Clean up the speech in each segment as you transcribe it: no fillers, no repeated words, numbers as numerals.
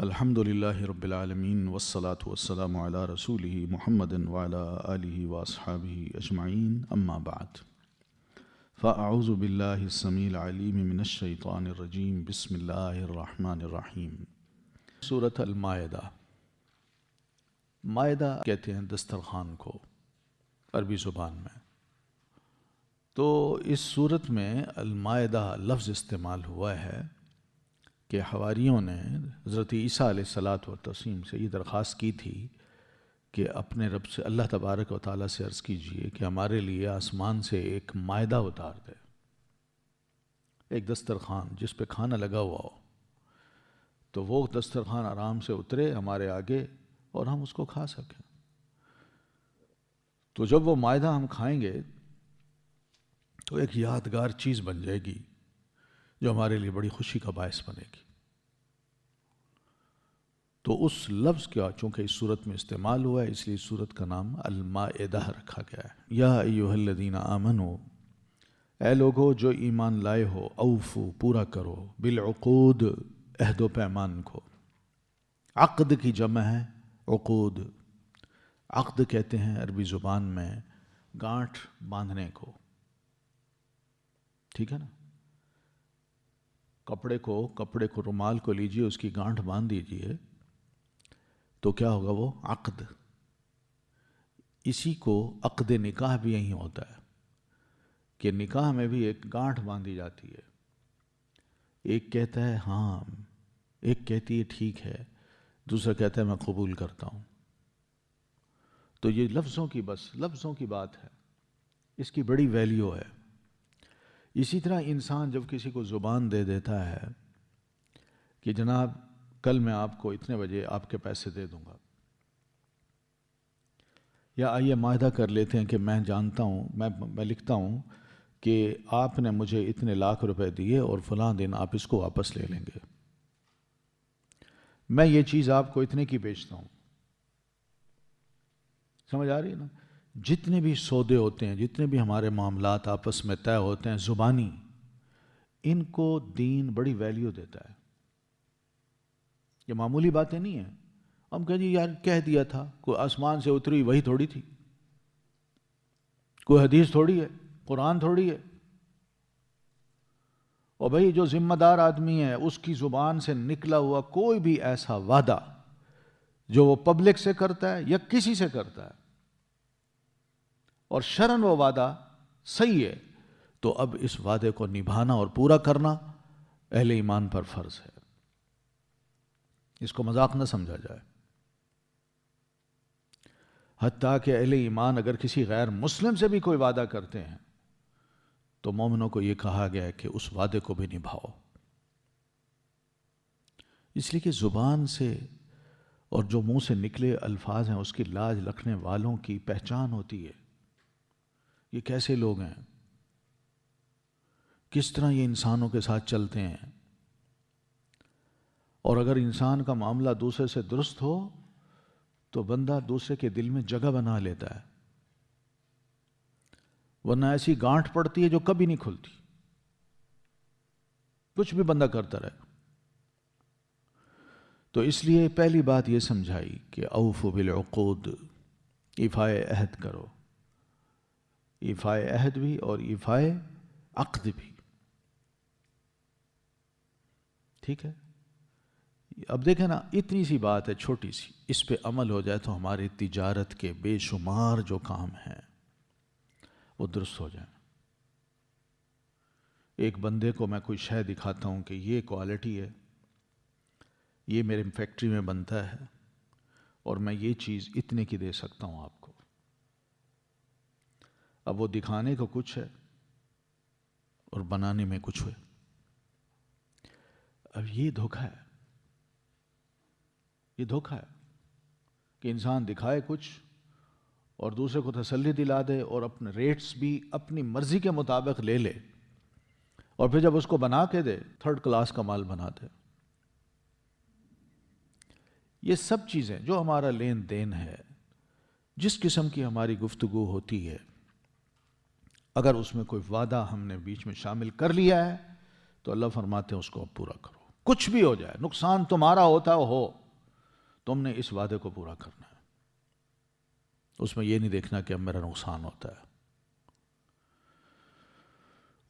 الحمد للہ رب العالمین والصلاة والسلام علی رسولہ محمد وعلی آلہ واصحابہ اجمعین اما بعد فاعوذ باللہ السمیع العلیم من الشیطان الرجیم بسم اللہ الرحمن الرحیم۔ سورۃ المائدہ۔ مائدہ کہتے ہیں دسترخوان کو عربی زبان میں۔ تو اس صورت میں المائدہ لفظ استعمال ہوا ہے کہ حواریوں نے حضرت عیسیٰ علیہ الصلاۃ والتسلیم سے یہ درخواست کی تھی کہ اپنے رب سے اللہ تبارک و تعالیٰ سے عرض کیجئے کہ ہمارے لیے آسمان سے ایک مائدہ اتار دے، ایک دسترخوان جس پہ کھانا لگا ہوا ہو، تو وہ دسترخوان آرام سے اترے ہمارے آگے اور ہم اس کو کھا سکیں۔ تو جب وہ مائدہ ہم کھائیں گے تو ایک یادگار چیز بن جائے گی جو ہمارے لیے بڑی خوشی کا باعث بنے گی۔ تو اس لفظ کا چونکہ اس صورت میں استعمال ہوا ہے، اس لیے اس صورت کا نام المائدہ رکھا گیا ہے۔ یا ایھا الذین آمنو، اے لوگو جو ایمان لائے ہو، اوفو پورا کرو، بالعقود عہد و پیمان کو۔ عقد کی جمع ہے عقود۔ عقد کہتے ہیں عربی زبان میں گانٹھ باندھنے کو، ٹھیک ہے نا؟ کپڑے کو رومال کو لیجئے، اس کی گانٹھ باندھ دیجئے تو کیا ہوگا؟ وہ عقد۔ اسی کو عقد نکاح بھی یہی ہوتا ہے کہ نکاح میں بھی ایک گانٹھ باندھی جاتی ہے، ایک کہتا ہے ہاں، ایک کہتی ہے ٹھیک ہے، دوسرا کہتا ہے میں قبول کرتا ہوں۔ تو یہ لفظوں کی بات ہے، اس کی بڑی ویلیو ہے۔ اسی طرح انسان جب کسی کو زبان دے دیتا ہے کہ جناب کل میں آپ کو اتنے بجے آپ کے پیسے دے دوں گا، یا آئیے معاہدہ کر لیتے ہیں کہ میں جانتا ہوں، میں لکھتا ہوں کہ آپ نے مجھے اتنے لاکھ روپے دیے اور فلاں دن آپ اس کو واپس لے لیں گے، میں یہ چیز آپ کو اتنے کی بیچتا ہوں۔ سمجھ آ رہی ہے نا؟ جتنے بھی سودے ہوتے ہیں، جتنے بھی ہمارے معاملات آپس میں طے ہوتے ہیں زبانی، ان کو دین بڑی ویلیو دیتا ہے۔ یہ معمولی باتیں نہیں ہیں۔ ہم کہیں جی یار کہہ دیا تھا، کوئی آسمان سے اتری وہی تھوڑی تھی، کوئی حدیث تھوڑی ہے، قرآن تھوڑی ہے۔ اور بھئی جو ذمہ دار آدمی ہے اس کی زبان سے نکلا ہوا کوئی بھی ایسا وعدہ جو وہ پبلک سے کرتا ہے یا کسی سے کرتا ہے اور شرعاً وہ وعدہ صحیح ہے، تو اب اس وعدے کو نبھانا اور پورا کرنا اہل ایمان پر فرض ہے۔ اس کو مذاق نہ سمجھا جائے۔ حتیٰ کہ اہل ایمان اگر کسی غیر مسلم سے بھی کوئی وعدہ کرتے ہیں تو مومنوں کو یہ کہا گیا ہے کہ اس وعدے کو بھی نبھاؤ، اس لیے کہ زبان سے اور جو منہ سے نکلے الفاظ ہیں اس کی لاج رکھنے والوں کی پہچان ہوتی ہے۔ یہ کیسے لوگ ہیں، کس طرح یہ انسانوں کے ساتھ چلتے ہیں، اور اگر انسان کا معاملہ دوسرے سے درست ہو تو بندہ دوسرے کے دل میں جگہ بنا لیتا ہے، ورنہ ایسی گانٹھ پڑتی ہے جو کبھی نہیں کھلتی، کچھ بھی بندہ کرتا رہے۔ تو اس لیے پہلی بات یہ سمجھائی کہ اوفوا بالعقود، ایفائے عہد کرو، ایفائے عہد بھی اور ایفائے عقد بھی، ٹھیک ہے؟ اب دیکھیں نا، اتنی سی بات ہے چھوٹی سی، اس پہ عمل ہو جائے تو ہماری تجارت کے بے شمار جو کام ہیں وہ درست ہو جائیں۔ ایک بندے کو میں کوئی شے دکھاتا ہوں کہ یہ کوالٹی ہے، یہ میرے فیکٹری میں بنتا ہے اور میں یہ چیز اتنے کی دے سکتا ہوں آپ کو۔ اب وہ دکھانے کو کچھ ہے اور بنانے میں کچھ ہے۔ اب یہ دھوکہ ہے، یہ دھوکہ ہے کہ انسان دکھائے کچھ اور دوسرے کو تسلی دلا دے اور اپنے ریٹس بھی اپنی مرضی کے مطابق لے لے، اور پھر جب اس کو بنا کے دے تھرڈ کلاس کا مال بنا دے۔ یہ سب چیزیں جو ہمارا لین دین ہے، جس قسم کی ہماری گفتگو ہوتی ہے، اگر اس میں کوئی وعدہ ہم نے بیچ میں شامل کر لیا ہے تو اللہ فرماتے ہیں اس کو اب پورا کرو۔ کچھ بھی ہو جائے، نقصان تمہارا ہوتا ہو، تم نے اس وعدے کو پورا کرنا ہے. اس میں یہ نہیں دیکھنا کہ اب میرا نقصان ہوتا ہے.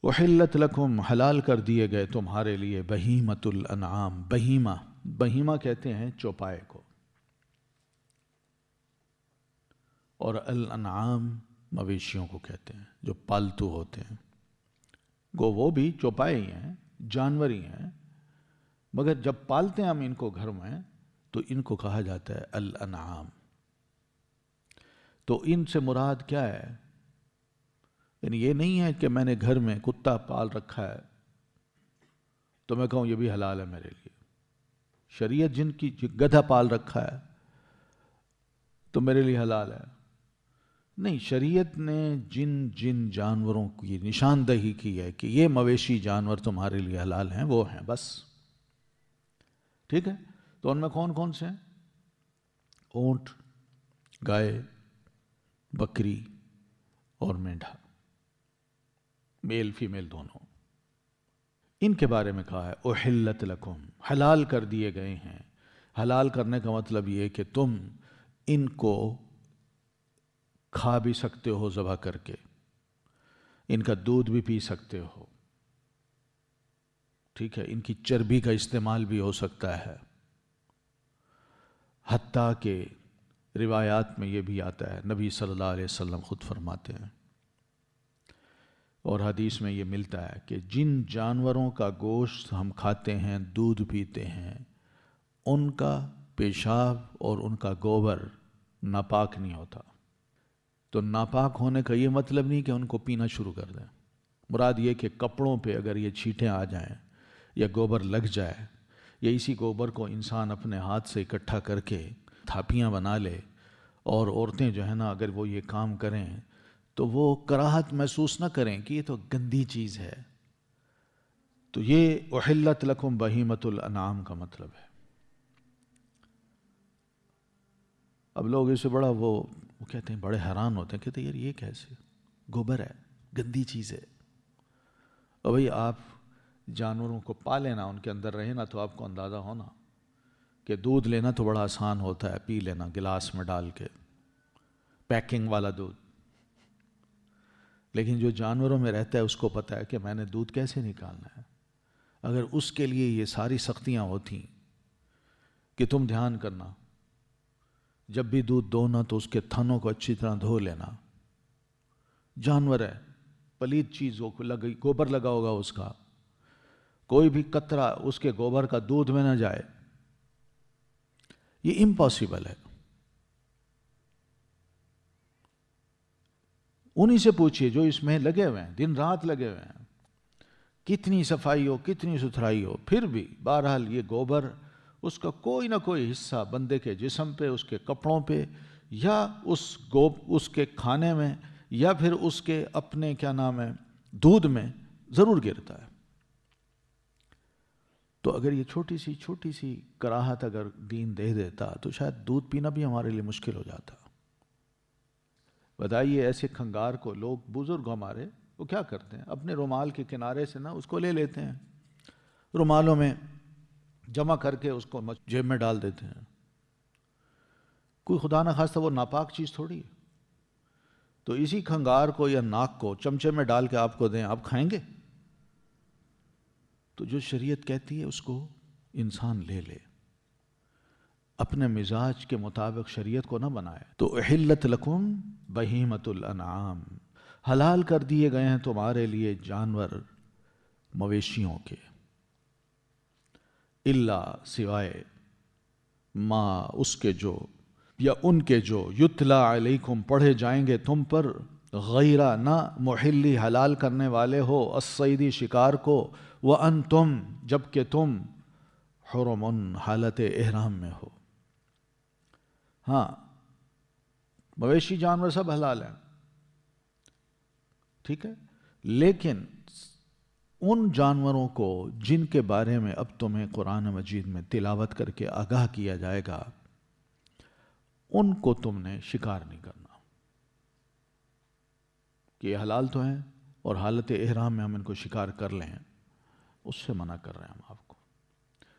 احلت لکم، حلال کر دیے گئے تمہارے لیے، بہیمۃ الانعام، بہیمہ کہتے ہیں چوپائے کو، اور الانعام مویشیوں کو کہتے ہیں جو پالتو ہوتے ہیں. گو وہ بھی چوپائے ہی ہیں، جانور ہی ہیں، مگر جب پالتے ہیں ہم ان کو گھر میں تو ان کو کہا جاتا ہے الانعام. تو ان سے مراد کیا ہے؟ یعنی یہ نہیں ہے کہ میں نے گھر میں کتا پال رکھا ہے تو میں کہوں یہ بھی حلال ہے میرے لیے. شریعت جن کی گدھا پال رکھا ہے تو میرے لیے حلال ہے؟ نہیں، شریعت نے جن جن جانوروں کی نشاندہی کی ہے کہ یہ مویشی جانور تمہارے لیے حلال ہیں وہ ہیں بس. ٹھیک ہے؟ تو ان میں کون کون سے ہیں؟ اونٹ، گائے، بکری اور مینڈھا، میل فیمیل دونوں. ان کے بارے میں کہا ہے احلت لکم، حلال کر دیے گئے ہیں. حلال کرنے کا مطلب یہ کہ تم ان کو کھا بھی سکتے ہو ذبح کر کے، ان کا دودھ بھی پی سکتے ہو، ٹھیک ہے، ان کی چربی کا استعمال بھی ہو سکتا ہے. حتیٰ کہ روایات میں یہ بھی آتا ہے، نبی صلی اللہ علیہ وسلم خود فرماتے ہیں اور حدیث میں یہ ملتا ہے کہ جن جانوروں کا گوشت ہم کھاتے ہیں، دودھ پیتے ہیں، ان کا پیشاب اور ان کا گوبر ناپاک نہیں ہوتا. تو ناپاک ہونے کا یہ مطلب نہیں کہ ان کو پینا شروع کر دیں. مراد یہ کہ کپڑوں پہ اگر یہ چھینٹیں آ جائیں یا گوبر لگ جائے، یا اسی گوبر کو انسان اپنے ہاتھ سے اکٹھا کر کے تھاپیاں بنا لے، اور عورتیں جو ہے نا اگر وہ یہ کام کریں تو وہ کراہت محسوس نہ کریں کہ یہ تو گندی چیز ہے. تو یہ احلت لکم بہیمۃ الانعام کا مطلب ہے. اب لوگ اسے بڑا وہ کہتے ہیں، بڑے حیران ہوتے ہیں، کہتے ہیں یار یہ کیسے، گوبر ہے، گندی چیز ہے. اور بھئی آپ جانوروں کو پالیں نا، ان کے اندر رہیں نا، تو آپ کو اندازہ ہونا کہ دودھ لینا تو بڑا آسان ہوتا ہے، پی لینا گلاس میں ڈال کے، پیکنگ والا دودھ. لیکن جو جانوروں میں رہتا ہے اس کو پتہ ہے کہ میں نے دودھ کیسے نکالنا ہے. اگر اس کے لیے یہ ساری سختیاں ہوتیں کہ تم دھیان کرنا، جب بھی دودھ دونا تو اس کے تھنوں کو اچھی طرح دھو لینا. جانور ہے، پلید چیز گوبر لگا ہوگا اس کا، کوئی بھی قطرہ اس کے گوبر کا دودھ میں نہ جائے، یہ امپاسبل ہے. انہی سے پوچھئے جو اس میں لگے ہوئے ہیں، دن رات لگے ہوئے ہیں، کتنی صفائی ہو، کتنی ستھرائی ہو، پھر بھی بہرحال یہ گوبر اس کا کوئی نہ کوئی حصہ بندے کے جسم پہ، اس کے کپڑوں پہ، یا اس کے کھانے میں، یا پھر اس کے اپنے کیا نام ہے دودھ میں ضرور گرتا ہے. تو اگر یہ چھوٹی سی کراہت اگر دین دے دیتا تو شاید دودھ پینا بھی ہمارے لیے مشکل ہو جاتا. بتائیے ایسے کھنگار کو لوگ، بزرگ ہمارے، وہ کیا کرتے ہیں، اپنے رومال کے کنارے سے نا اس کو لے لیتے ہیں، رومالوں میں جمع کر کے اس کو جیب میں ڈال دیتے ہیں. کوئی خدا نہ خواستہ وہ ناپاک چیز تھوڑی ہے. تو اسی کھنگار کو یا ناک کو چمچے میں ڈال کے آپ کو دیں، آپ کھائیں گے؟ تو جو شریعت کہتی ہے اس کو انسان لے لے، اپنے مزاج کے مطابق شریعت کو نہ بنائے. تو احلت لکم بہیمۃ الانعام، حلال کر دیے گئے ہیں تمہارے لیے جانور مویشیوں کے، الا سوائے ما اس کے جو، یا ان کے جو، یتلا علیکم پڑھے جائیں گے تم پر، غیرہ نہ محلی حلال کرنے والے ہو، الصیدی شکار کو، وانتم جبکہ تم حرم حالت احرام میں ہو. ہاں مویشی جانور سب حلال ہیں، ٹھیک ہے، لیکن ان جانوروں کو جن کے بارے میں اب تمہیں قرآن مجید میں تلاوت کر کے آگاہ کیا جائے گا، ان کو تم نے شکار نہیں کرنا. کہ یہ حلال تو ہیں اور حالت احرام میں ہم ان کو شکار کر لیں، اس سے منع کر رہے ہیں ہم آپ کو.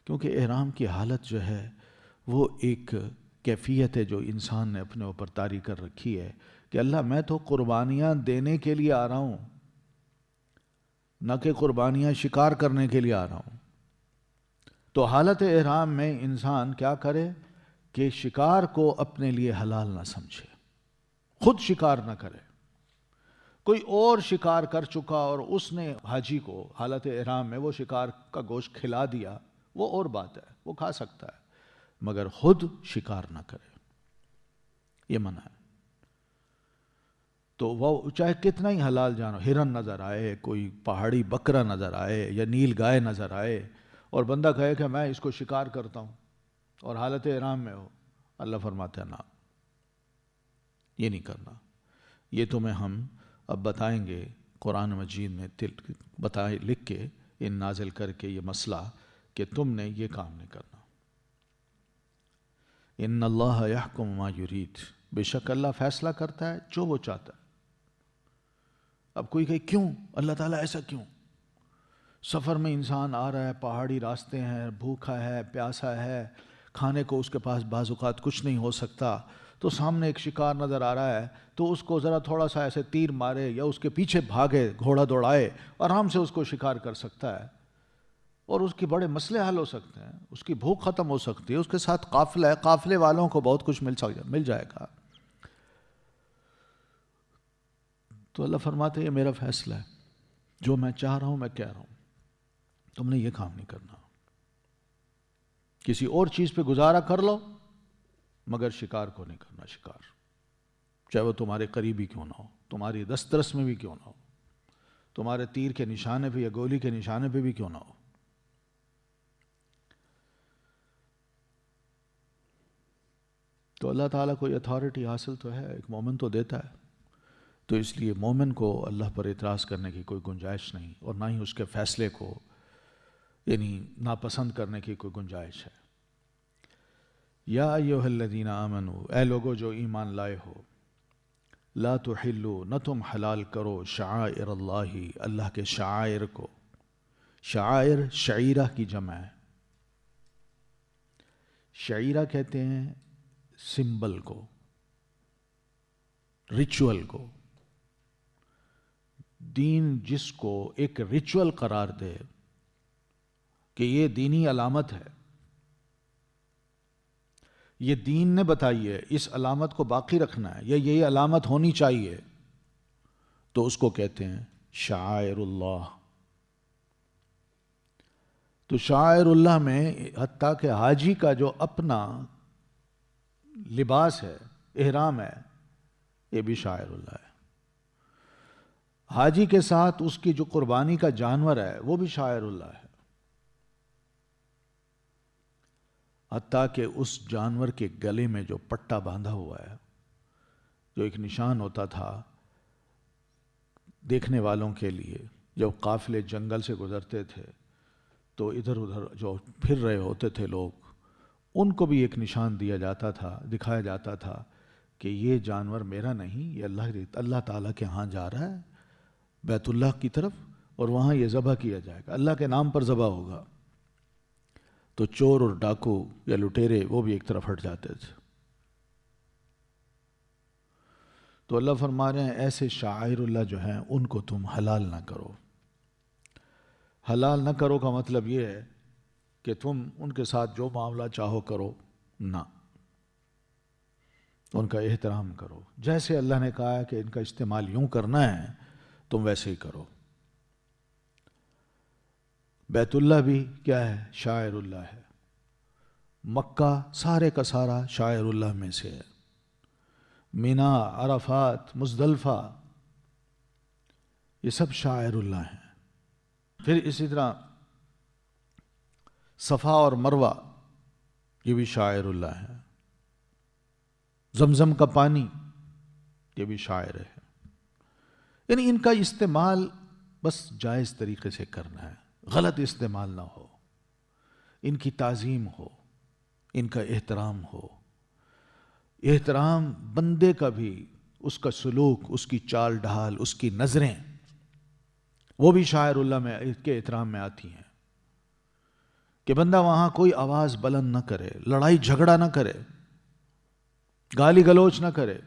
کیونکہ احرام کی حالت جو ہے وہ ایک کیفیت ہے جو انسان نے اپنے اوپر طاری کر رکھی ہے کہ اللہ میں تو قربانیاں دینے کے لیے آ رہا ہوں، نہ کہ قربانیاں شکار کرنے کے لیے آ رہا ہوں۔ تو حالت احرام میں انسان کیا کرے کہ شکار کو اپنے لیے حلال نہ سمجھے، خود شکار نہ کرے۔ کوئی اور شکار کر چکا اور اس نے حاجی کو حالت احرام میں وہ شکار کا گوشت کھلا دیا، وہ اور بات ہے، وہ کھا سکتا ہے، مگر خود شکار نہ کرے، یہ منع ہے۔ تو وہ چاہے کتنا ہی حلال جانو، ہرن نظر آئے، کوئی پہاڑی بکرا نظر آئے یا نیل گائے نظر آئے اور بندہ کہے کہ میں اس کو شکار کرتا ہوں اور حالت احرام میں ہو، اللہ فرماتے ہیں نہ، یہ نہیں کرنا۔ یہ تمہیں ہم اب بتائیں گے قرآن مجید میں بتائے لکھ کے ان نازل کر کے یہ مسئلہ کہ تم نے یہ کام نہیں کرنا۔ ان اللہ یحکم ما یرید، بے شک اللہ فیصلہ کرتا ہے جو وہ چاہتا ہے۔ اب کوئی کہے کیوں اللہ تعالیٰ ایسا کیوں؟ سفر میں انسان آ رہا ہے، پہاڑی راستے ہیں، بھوکا ہے، پیاسا ہے، کھانے کو اس کے پاس بعض اوقات کچھ نہیں ہو سکتا، تو سامنے ایک شکار نظر آ رہا ہے تو اس کو ذرا تھوڑا سا ایسے تیر مارے یا اس کے پیچھے بھاگے، گھوڑا دوڑائے، آرام سے اس کو شکار کر سکتا ہے اور اس کے بڑے مسئلے حل ہو سکتے ہیں، اس کی بھوک ختم ہو سکتی ہے، اس کے ساتھ قافلہ ہے، قافلے والوں کو بہت کچھ مل جائے گا۔ تو اللہ فرماتے ہیں یہ میرا فیصلہ ہے، جو میں چاہ رہا ہوں میں کہہ رہا ہوں، تم نے یہ کام نہیں کرنا۔ کسی اور چیز پہ گزارا کر لو مگر شکار کو نہیں کرنا۔ شکار چاہے وہ تمہارے قریبی کیوں نہ ہو، تمہاری دسترس میں بھی کیوں نہ ہو، تمہارے تیر کے نشانے پہ یا گولی کے نشانے پہ بھی کیوں نہ ہو۔ تو اللہ تعالیٰ کو یہ اتھارٹی حاصل تو ہے، ایک مومن تو دیتا ہے، تو اس لیے مومن کو اللہ پر اعتراض کرنے کی کوئی گنجائش نہیں، اور نہ ہی اس کے فیصلے کو یعنی ناپسند کرنے کی کوئی گنجائش ہے۔ یا ایھا الذین آمنوا، اے لوگو جو ایمان لائے ہو، لا تحلوا، نہ تم حلال کرو، شعائر اللہ، اللہ کے شعائر کو۔ شعائر شعیرہ کی جمع ہے، شعیرہ کہتے ہیں سمبل کو، ریچول کو۔ دین جس کو ایک ریچول قرار دے کہ یہ دینی علامت ہے، یہ دین نے بتائی ہے، اس علامت کو باقی رکھنا ہے یا یہ علامت ہونی چاہیے، تو اس کو کہتے ہیں شعائر اللہ۔ تو شعائر اللہ میں حتیٰ کہ حاجی کا جو اپنا لباس ہے، احرام ہے، یہ بھی شعائر اللہ ہے۔ حاجی کے ساتھ اس کی جو قربانی کا جانور ہے وہ بھی شعائر اللہ ہے، حتیٰ کہ اس جانور کے گلے میں جو پٹا باندھا ہوا ہے، جو ایک نشان ہوتا تھا دیکھنے والوں کے لیے، جب قافلے جنگل سے گزرتے تھے تو ادھر ادھر جو پھر رہے ہوتے تھے لوگ، ان کو بھی ایک نشان دیا جاتا تھا، دکھایا جاتا تھا کہ یہ جانور میرا نہیں، یہ اللہ تعالیٰ کے ہاں جا رہا ہے بیت اللہ کی طرف، اور وہاں یہ ذبح کیا جائے گا، اللہ کے نام پر ذبح ہوگا۔ تو چور اور ڈاکو یا لٹیرے وہ بھی ایک طرف ہٹ جاتے تھے۔ تو اللہ فرما رہے ہیں ایسے شعائر اللہ جو ہیں ان کو تم حلال نہ کرو۔ حلال نہ کرو کا مطلب یہ ہے کہ تم ان کے ساتھ جو معاملہ چاہو کرو، نہ، ان کا احترام کرو۔ جیسے اللہ نے کہا ہے کہ ان کا استعمال یوں کرنا ہے تم ویسے ہی کرو۔ بیت اللہ بھی کیا ہے؟ شاعر اللہ ہے۔ مکہ سارے کا سارا شاعر اللہ میں سے ہے۔ مینا، عرفات، مزدلفہ، یہ سب شاعر اللہ ہیں۔ پھر اسی طرح صفا اور مروہ یہ بھی شاعر اللہ ہے۔ زمزم کا پانی یہ بھی شاعر ہے۔ یعنی ان کا استعمال بس جائز طریقے سے کرنا ہے، غلط استعمال نہ ہو، ان کی تعظیم ہو، ان کا احترام ہو۔ احترام بندے کا بھی، اس کا سلوک، اس کی چال ڈھال، اس کی نظریں، وہ بھی شاعر اللہ میں کے احترام میں آتی ہیں۔ کہ بندہ وہاں کوئی آواز بلند نہ کرے، لڑائی جھگڑا نہ کرے، گالی گلوچ نہ کرے،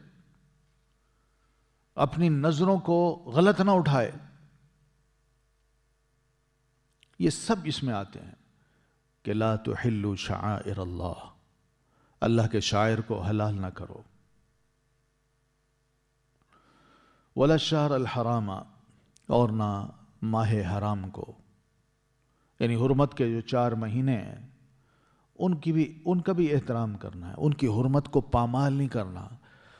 اپنی نظروں کو غلط نہ اٹھائے. یہ سب اس میں آتے ہیں کہ لا تحلوا شعائر اللہ، اللہ کے شاعر کو حلال نہ کرو. ولا الشہر الحرام، اور نہ ماہ حرام کو، یعنی حرمت کے جو 4 مہینے ہیں ان کا بھی احترام کرنا ہے، ان کی حرمت کو پامال نہیں کرنا.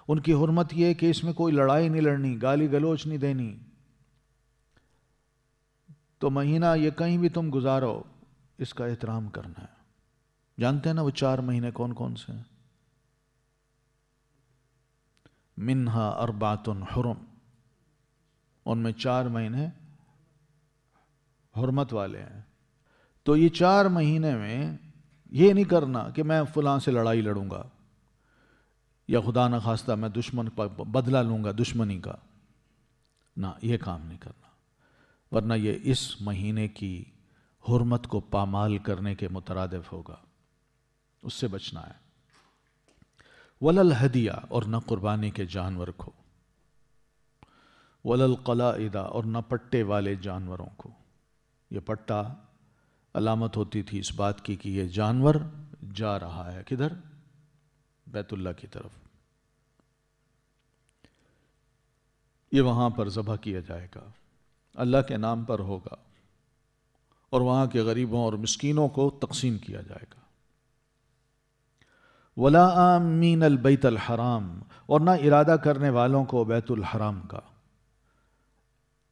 ان کی حرمت یہ ہے کہ اس میں کوئی لڑائی نہیں لڑنی، گالی گلوچ نہیں دینی. تو مہینہ یہ کہیں بھی تم گزارو، اس کا احترام کرنا ہے. جانتے ہیں نا وہ 4 مہینے کون کون سے ہیں؟ منہا 4 حرم، ان میں 4 مہینے حرمت والے ہیں. تو یہ 4 مہینے میں یہ نہیں کرنا کہ میں فلاں سے لڑائی لڑوں گا، یا خدا نہ خواستہ میں دشمن پر بدلہ لوں گا دشمنی کا. نہ، یہ کام نہیں کرنا، ورنہ یہ اس مہینے کی حرمت کو پامال کرنے کے مترادف ہوگا. اس سے بچنا ہے. ولا الہدیہ، اور نہ قربانی کے جانور کو. ولا القلائد، اور نہ پٹے والے جانوروں کو. یہ پٹا علامت ہوتی تھی اس بات کی کہ یہ جانور جا رہا ہے کدھر؟ بیت اللہ کی طرف. یہ وہاں پر ذبح کیا جائے گا، اللہ کے نام پر ہوگا، اور وہاں کے غریبوں اور مسکینوں کو تقسیم کیا جائے گا. ولا آمین البیت الحرام، اور نہ ارادہ کرنے والوں کو بیت الحرام کا.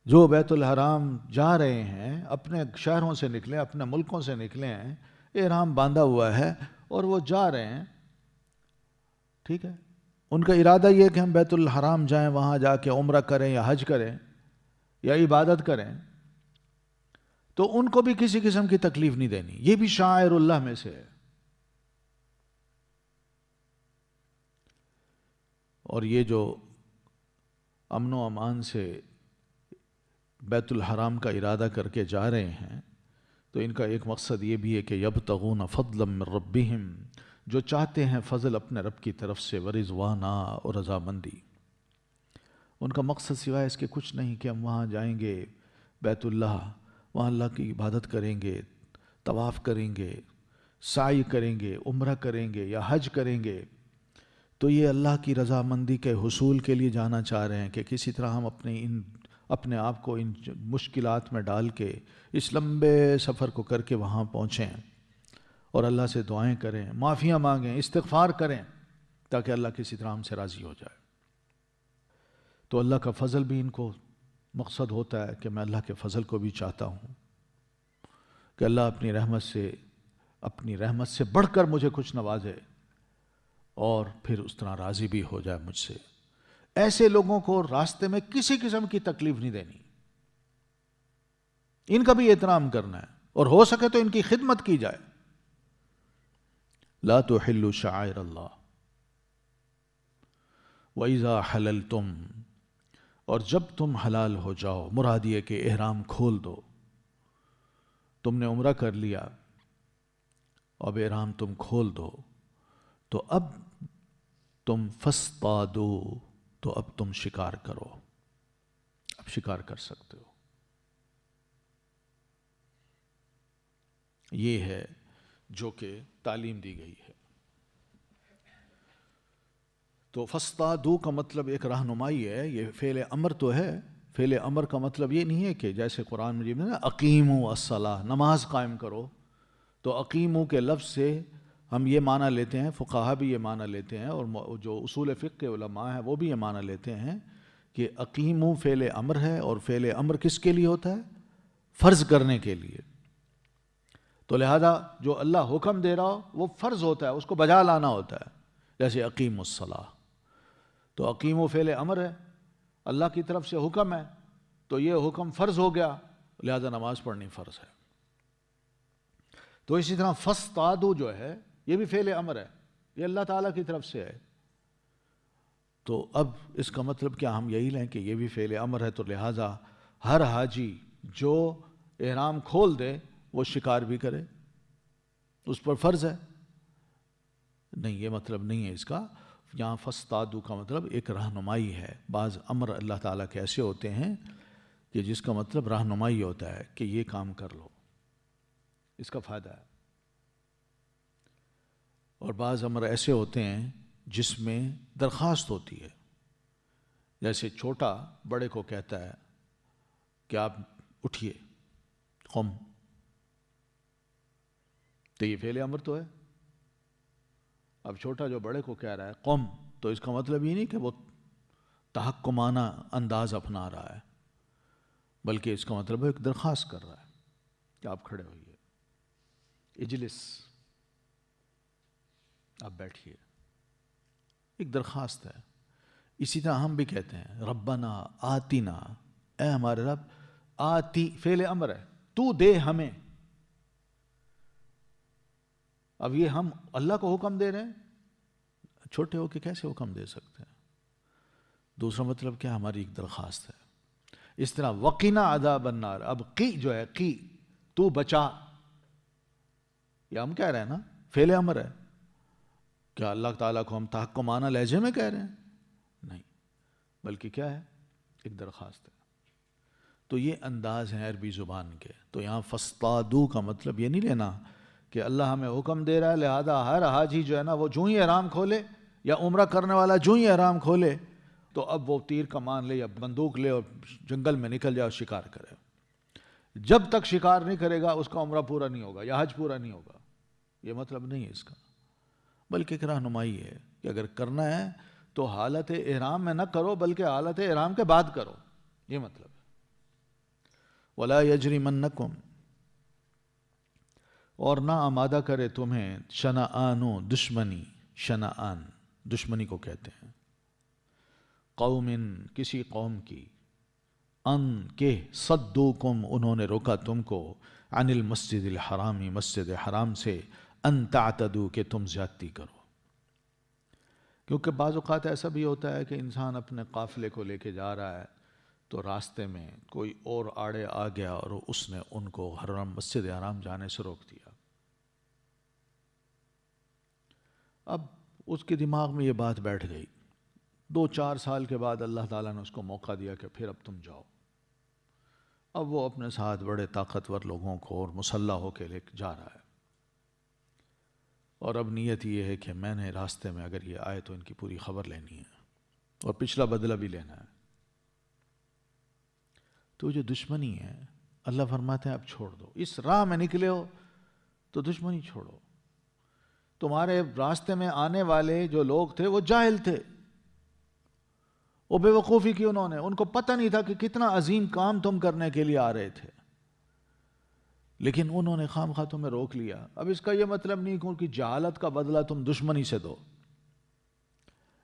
جو بیت الحرام جا رہے ہیں، اپنے شہروں سے نکلے، اپنے ملکوں سے نکلے ہیں، احرام باندھا ہوا ہے اور وہ جا رہے ہیں، ٹھیک ہے، ان کا ارادہ یہ ہے کہ ہم بیت الحرام جائیں، وہاں جا کے عمرہ کریں یا حج کریں یا عبادت کریں، تو ان کو بھی کسی قسم کی تکلیف نہیں دینی. یہ بھی شعائر اللہ میں سے ہے. اور یہ جو امن و امان سے بیت الحرام کا ارادہ کر کے جا رہے ہیں، تو ان کا ایک مقصد یہ بھی ہے کہ یبتغون فضلا من ربہم، جو چاہتے ہیں فضل اپنے رب کی طرف سے، ورضوانا، اور رضامندی. ان کا مقصد سوائے اس کے کچھ نہیں کہ ہم وہاں جائیں گے بیت اللہ، وہاں اللہ کی عبادت کریں گے، طواف کریں گے، سعی کریں گے، عمرہ کریں گے یا حج کریں گے. تو یہ اللہ کی رضامندی کے حصول کے لیے جانا چاہ رہے ہیں کہ کسی طرح ہم اپنے آپ کو ان مشکلات میں ڈال کے اس لمبے سفر کو کر کے وہاں پہنچیں اور اللہ سے دعائیں کریں، معافیاں مانگیں، استغفار کریں، تاکہ اللہ کسی طرح ہم سے راضی ہو جائے. تو اللہ کا فضل بھی ان کو مقصد ہوتا ہے کہ میں اللہ کے فضل کو بھی چاہتا ہوں کہ اللہ اپنی رحمت سے بڑھ کر مجھے کچھ نوازے اور پھر اس طرح راضی بھی ہو جائے مجھ سے. ایسے لوگوں کو راستے میں کسی قسم کی تکلیف نہیں دینی، ان کا بھی احترام کرنا ہے، اور ہو سکے تو ان کی خدمت کی جائے. لا تحلوا شعائر اللہ وَإِذَا حَلَلْتُمْ، اور جب تم حلال ہو جاؤ، مراد یہ کہ احرام کھول دو. تم نے عمرہ کر لیا، اب احرام تم کھول دو، تو اب تم فاصطادوا، تو اب تم شکار کرو، اب شکار کر سکتے ہو. یہ ہے جو کہ تعلیم دی گئی ہے. تو فاصطادوا کا مطلب ایک رہنمائی ہے، یہ فعل امر تو ہے. فعل امر کا مطلب یہ نہیں ہے کہ جیسے قرآن مجید میں اقیموا الصلاۃ، نماز قائم کرو. تو اقیموا کے لفظ سے ہم یہ معنی لیتے ہیں، فقہا بھی یہ معنی لیتے ہیں، اور جو اصول فقہ کے علماء ہیں وہ بھی یہ معنی لیتے ہیں کہ اقیموا فعل امر ہے، اور فعل امر کس کے لیے ہوتا ہے؟ فرض کرنے کے لیے. تو لہذا جو اللہ حکم دے رہا ہو وہ فرض ہوتا ہے، اس کو بجا لانا ہوتا ہے. جیسے اقیموا الصلاۃ، تو اقیموا فعل امر ہے، اللہ کی طرف سے حکم ہے، تو یہ حکم فرض ہو گیا، لہذا نماز پڑھنی فرض ہے. تو اسی طرح فاصطادوا جو ہے یہ بھی فعل امر ہے، یہ اللہ تعالیٰ کی طرف سے ہے. تو اب اس کا مطلب کیا ہم یہی لیں کہ یہ بھی فعل امر ہے، تو لہٰذا ہر حاجی جو احرام کھول دے وہ شکار بھی کرے، اس پر فرض ہے؟ نہیں، یہ مطلب نہیں ہے اس کا. یہاں فاستادو کا مطلب ایک رہنمائی ہے. بعض امر اللہ تعالیٰ کے ایسے ہوتے ہیں کہ جس کا مطلب رہنمائی ہوتا ہے کہ یہ کام کر لو، اس کا فائدہ ہے. اور بعض امر ایسے ہوتے ہیں جس میں درخواست ہوتی ہے. جیسے چھوٹا بڑے کو کہتا ہے کہ آپ اٹھیے، قم، تو یہ فعل امر تو ہے. اب چھوٹا جو بڑے کو کہہ رہا ہے قم، تو اس کا مطلب یہ نہیں کہ وہ تحکمانہ انداز اپنا رہا ہے، بلکہ اس کا مطلب ہے ایک درخواست کر رہا ہے کہ آپ کھڑے ہوئیے، اجلس، آپ بیٹھیے. ایک درخواست ہے. اسی طرح ہم بھی کہتے ہیں ربنا آتینا، اے ہمارے رب، آتی فعل امر ہے، تو دے ہمیں. اب یہ ہم اللہ کو حکم دے رہے ہیں، چھوٹے ہو کے کیسے حکم دے سکتے ہیں؟ دوسرا مطلب کیا؟ ہماری ایک درخواست ہے. اس طرح وقنا عذاب النار، اب قی جو ہے، قی، تو بچا، یہ ہم کہہ رہے ہیں نا، فعل امر ہے. کیا اللہ تعالیٰ کو ہم تحکمانہ لہجے میں کہہ رہے ہیں؟ نہیں، بلکہ کیا ہے؟ ایک درخواست ہے. تو یہ انداز ہیں عربی زبان کے. تو یہاں فاصطادوا کا مطلب یہ نہیں لینا کہ اللہ ہمیں حکم دے رہا ہے لہذا ہر حاجی جو ہے نا وہ جو ہی احرام کھولے، یا عمرہ کرنے والا جو ہی احرام کھولے تو اب وہ تیر کمان لے یا بندوق لے اور جنگل میں نکل جائے اور شکار کرے. جب تک شکار نہیں کرے گا اس کا عمرہ پورا نہیں ہوگا یا حج پورا نہیں ہوگا. یہ مطلب نہیں ہے اس کا، بلکہ ایک رہنمائی ہے کہ اگر کرنا ہے تو حالت احرام میں نہ کرو بلکہ حالت احرام کے بعد کرو. یہ مطلب ہے. وَلَا يَجْرِمَنَّكُمْ، اور نہ آمادہ کرے تمہیں، شنآنو، دشمنی، شنآن دشمنی کو کہتے ہیں، قوم، کسی قوم کی، ان کہ صدوکم، انہوں نے روکا تم کو، عن المسجد الحرامی، مسجد حرام سے، ان تعتدو، کہ تم زیادتی کرو. کیونکہ بعض اوقات ایسا بھی ہوتا ہے کہ انسان اپنے قافلے کو لے کے جا رہا ہے تو راستے میں کوئی اور آڑے آ گیا اور اس نے ان کو حرم، مسجد حرام جانے سے روک دیا. اب اس کے دماغ میں یہ بات بیٹھ گئی. 2-4 سال کے بعد اللہ تعالیٰ نے اس کو موقع دیا کہ پھر اب تم جاؤ. اب وہ اپنے ساتھ بڑے طاقتور لوگوں کو اور مسلح ہو کے لے جا رہا ہے، اور اب نیت یہ ہے کہ میں نے راستے میں اگر یہ آئے تو ان کی پوری خبر لینی ہے اور پچھلا بدلہ بھی لینا ہے. تو جو دشمنی ہے، اللہ فرماتے ہیں اب چھوڑ دو. اس راہ میں نکلے ہو تو دشمنی چھوڑو. تمہارے راستے میں آنے والے جو لوگ تھے وہ جاہل تھے، وہ بے وقوفی کی ان کو پتہ نہیں تھا کہ کتنا عظیم کام تم کرنے کے لیے آ رہے تھے، لیکن انہوں نے خام خواہ تمہیں روک لیا. اب اس کا یہ مطلب نہیں کہ ان کی جہالت کا بدلہ تم دشمنی سے دو.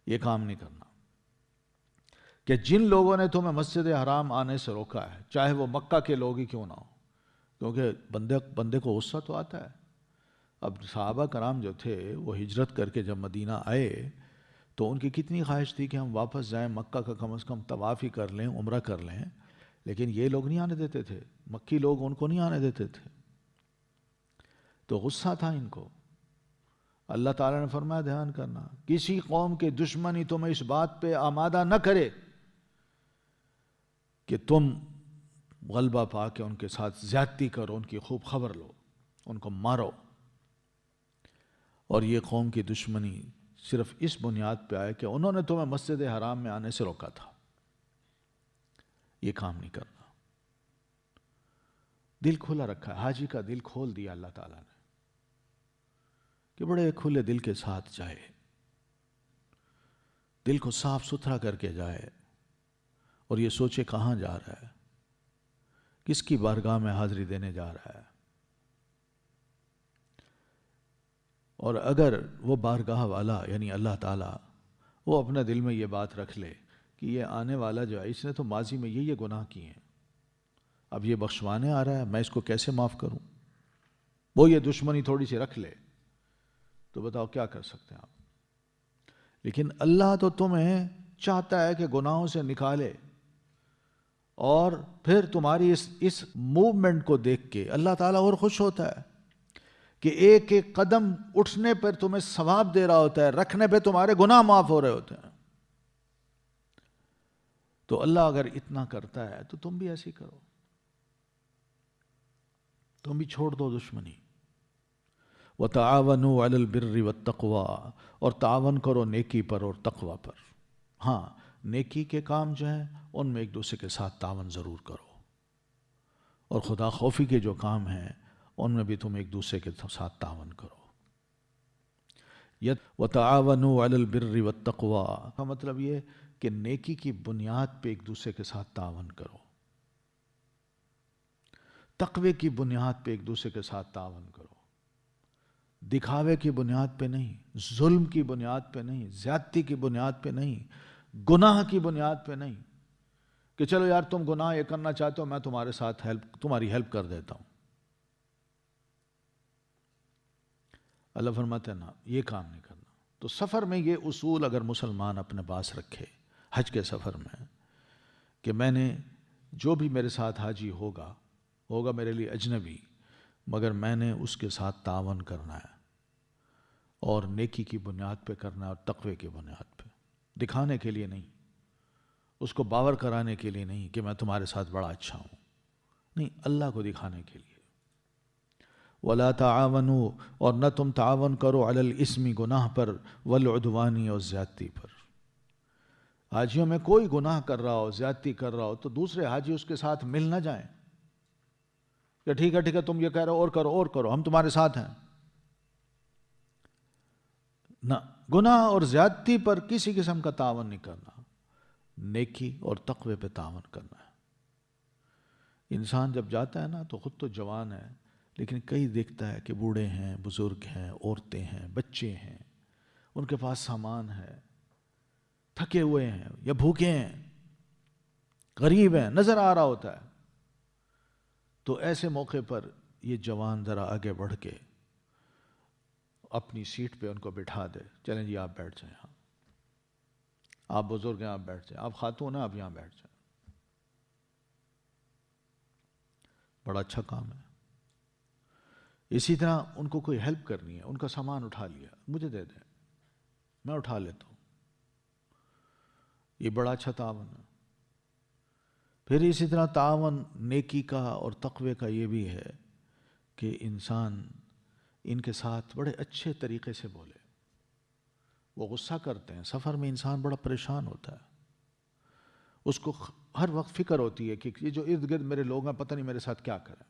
یہ کام نہیں کرنا. کہ جن لوگوں نے تمہیں مسجد حرام آنے سے روکا ہے، چاہے وہ مکہ کے لوگ ہی کیوں نہ ہو، کیونکہ بندے کو غصہ تو آتا ہے. اب صحابہ کرام جو تھے وہ ہجرت کر کے جب مدینہ آئے تو ان کی کتنی خواہش تھی کہ ہم واپس جائیں، مکہ کا کم از کم طواف ہی کر لیں، عمرہ کر لیں، لیکن یہ لوگ نہیں آنے دیتے تھے، مکی لوگ ان کو نہیں آنے دیتے تھے. تو غصہ تھا ان کو. اللہ تعالیٰ نے فرمایا دھیان کرنا، کسی قوم کے دشمنی تمہیں اس بات پہ آمادہ نہ کرے کہ تم غلبہ پا کے ان کے ساتھ زیادتی کرو، ان کی خوب خبر لو، ان کو مارو. اور یہ قوم کی دشمنی صرف اس بنیاد پہ آئے کہ انہوں نے تمہیں مسجد حرام میں آنے سے روکا تھا. یہ کام نہیں کرنا. دل کھلا رکھا ہے، حاجی کا دل کھول دیا اللہ تعالیٰ نے کہ بڑے کھلے دل کے ساتھ جائے، دل کو صاف ستھرا کر کے جائے اور یہ سوچے کہاں جا رہا ہے، کس کی بارگاہ میں حاضری دینے جا رہا ہے. اور اگر وہ بارگاہ والا یعنی اللہ تعالیٰ وہ اپنے دل میں یہ بات رکھ لے کہ یہ آنے والا جو ہے اس نے تو ماضی میں یہ گناہ کیے ہیں، اب یہ بخشوانے آ رہا ہے، میں اس کو کیسے معاف کروں، وہ یہ دشمنی تھوڑی سی رکھ لے، تو بتاؤ کیا کر سکتے ہیں آپ. لیکن اللہ تو تمہیں چاہتا ہے کہ گناہوں سے نکالے، اور پھر تمہاری اس موومنٹ کو دیکھ کے اللہ تعالیٰ اور خوش ہوتا ہے کہ ایک ایک قدم اٹھنے پر تمہیں ثواب دے رہا ہوتا ہے، رکھنے پہ تمہارے گناہ معاف ہو رہے ہوتے ہیں. تو اللہ اگر اتنا کرتا ہے تو تم بھی ایسی کرو، تم بھی چھوڑ دو دشمنی. وَتَعَاوَنُوا عَلَى الْبِرِّ وَالتَّقْوَى، اور تعاون کرو نیکی پر اور تقوی پر. ہاں، نیکی کے کام جو ہیں ان میں ایک دوسرے کے ساتھ تعاون ضرور کرو، اور خدا خوفی کے جو کام ہیں ان میں بھی تم ایک دوسرے کے ساتھ تعاون کرو. وَتَعَاوَنُوا عَلَى الْبِرِّ وَالتَّقْوَى کا مطلب یہ کہ نیکی کی بنیاد پہ ایک دوسرے کے ساتھ تعاون کرو، تقوی کی بنیاد پہ ایک دوسرے کے ساتھ تعاون کرو، دکھاوے کی بنیاد پہ نہیں، ظلم کی بنیاد پہ نہیں، زیادتی کی بنیاد پہ نہیں، گناہ کی بنیاد پہ نہیں کہ چلو یار تم گناہ یہ کرنا چاہتے ہو، میں تمہارے ساتھ تمہاری ہیلپ کر دیتا ہوں. اللہ فرماتے ہیں نا، یہ کام نہیں کرنا. تو سفر میں یہ اصول اگر مسلمان اپنے پاس رکھے، حج کے سفر میں، کہ میں نے جو بھی میرے ساتھ حاجی ہوگا میرے لیے اجنبی، مگر میں نے اس کے ساتھ تعاون کرنا ہے، اور نیکی کی بنیاد پہ کرنا ہے، اور تقوی کی بنیاد پہ، دکھانے کے لیے نہیں، اس کو باور کرانے کے لیے نہیں کہ میں تمہارے ساتھ بڑا اچھا ہوں، نہیں، اللہ کو دکھانے کے لیے. وَلَا تَعَاوَنُوا، اور نہ تم تعاون کرو عَلَى الْإِثْمِ، گناہ پر، وَالْعُدْوَانِ، اور زیادتی پر. حاجیوں میں کوئی گناہ کر رہا ہو، زیادتی کر رہا ہو، تو دوسرے حاجی اس کے ساتھ مل نہ جائیں کہ ٹھیک ہے تم یہ کہہ رہے ہو، اور کرو، ہم تمہارے ساتھ ہیں. نہ، گناہ اور زیادتی پر کسی قسم کا تعاون نہیں کرنا، نیکی اور تقوی پہ تعاون کرنا ہے. انسان جب جاتا ہے نا تو خود تو جوان ہے، لیکن کئی دیکھتا ہے کہ بوڑھے ہیں، بزرگ ہیں، عورتیں ہیں، بچے ہیں، ان کے پاس سامان ہے، تھکے ہوئے ہیں یا بھوکے ہیں، غریب ہیں، نظر آ رہا ہوتا ہے. تو ایسے موقع پر یہ جوان ذرا آگے بڑھ کے اپنی سیٹ پہ ان کو بٹھا دے، چلیں جی آپ بیٹھ جائیں، آپ بزرگ ہیں آپ بیٹھ جائیں، آپ خاتون ہیں آپ یہاں بیٹھ جائیں. بڑا اچھا کام ہے. اسی طرح ان کو کوئی ہیلپ کرنی ہے، ان کا سامان اٹھا لیا، مجھے دے دیں، میں اٹھا لیتا ہوں، یہ بڑا اچھا تعاون ہے. پھر اسی طرح تعاون نیکی کا اور تقوی کا یہ بھی ہے کہ انسان ان کے ساتھ بڑے اچھے طریقے سے بولے. وہ غصہ کرتے ہیں، سفر میں انسان بڑا پریشان ہوتا ہے، اس کو ہر وقت فکر ہوتی ہے کہ یہ جو ارد گرد میرے لوگ ہیں پتہ نہیں میرے ساتھ کیا کریں.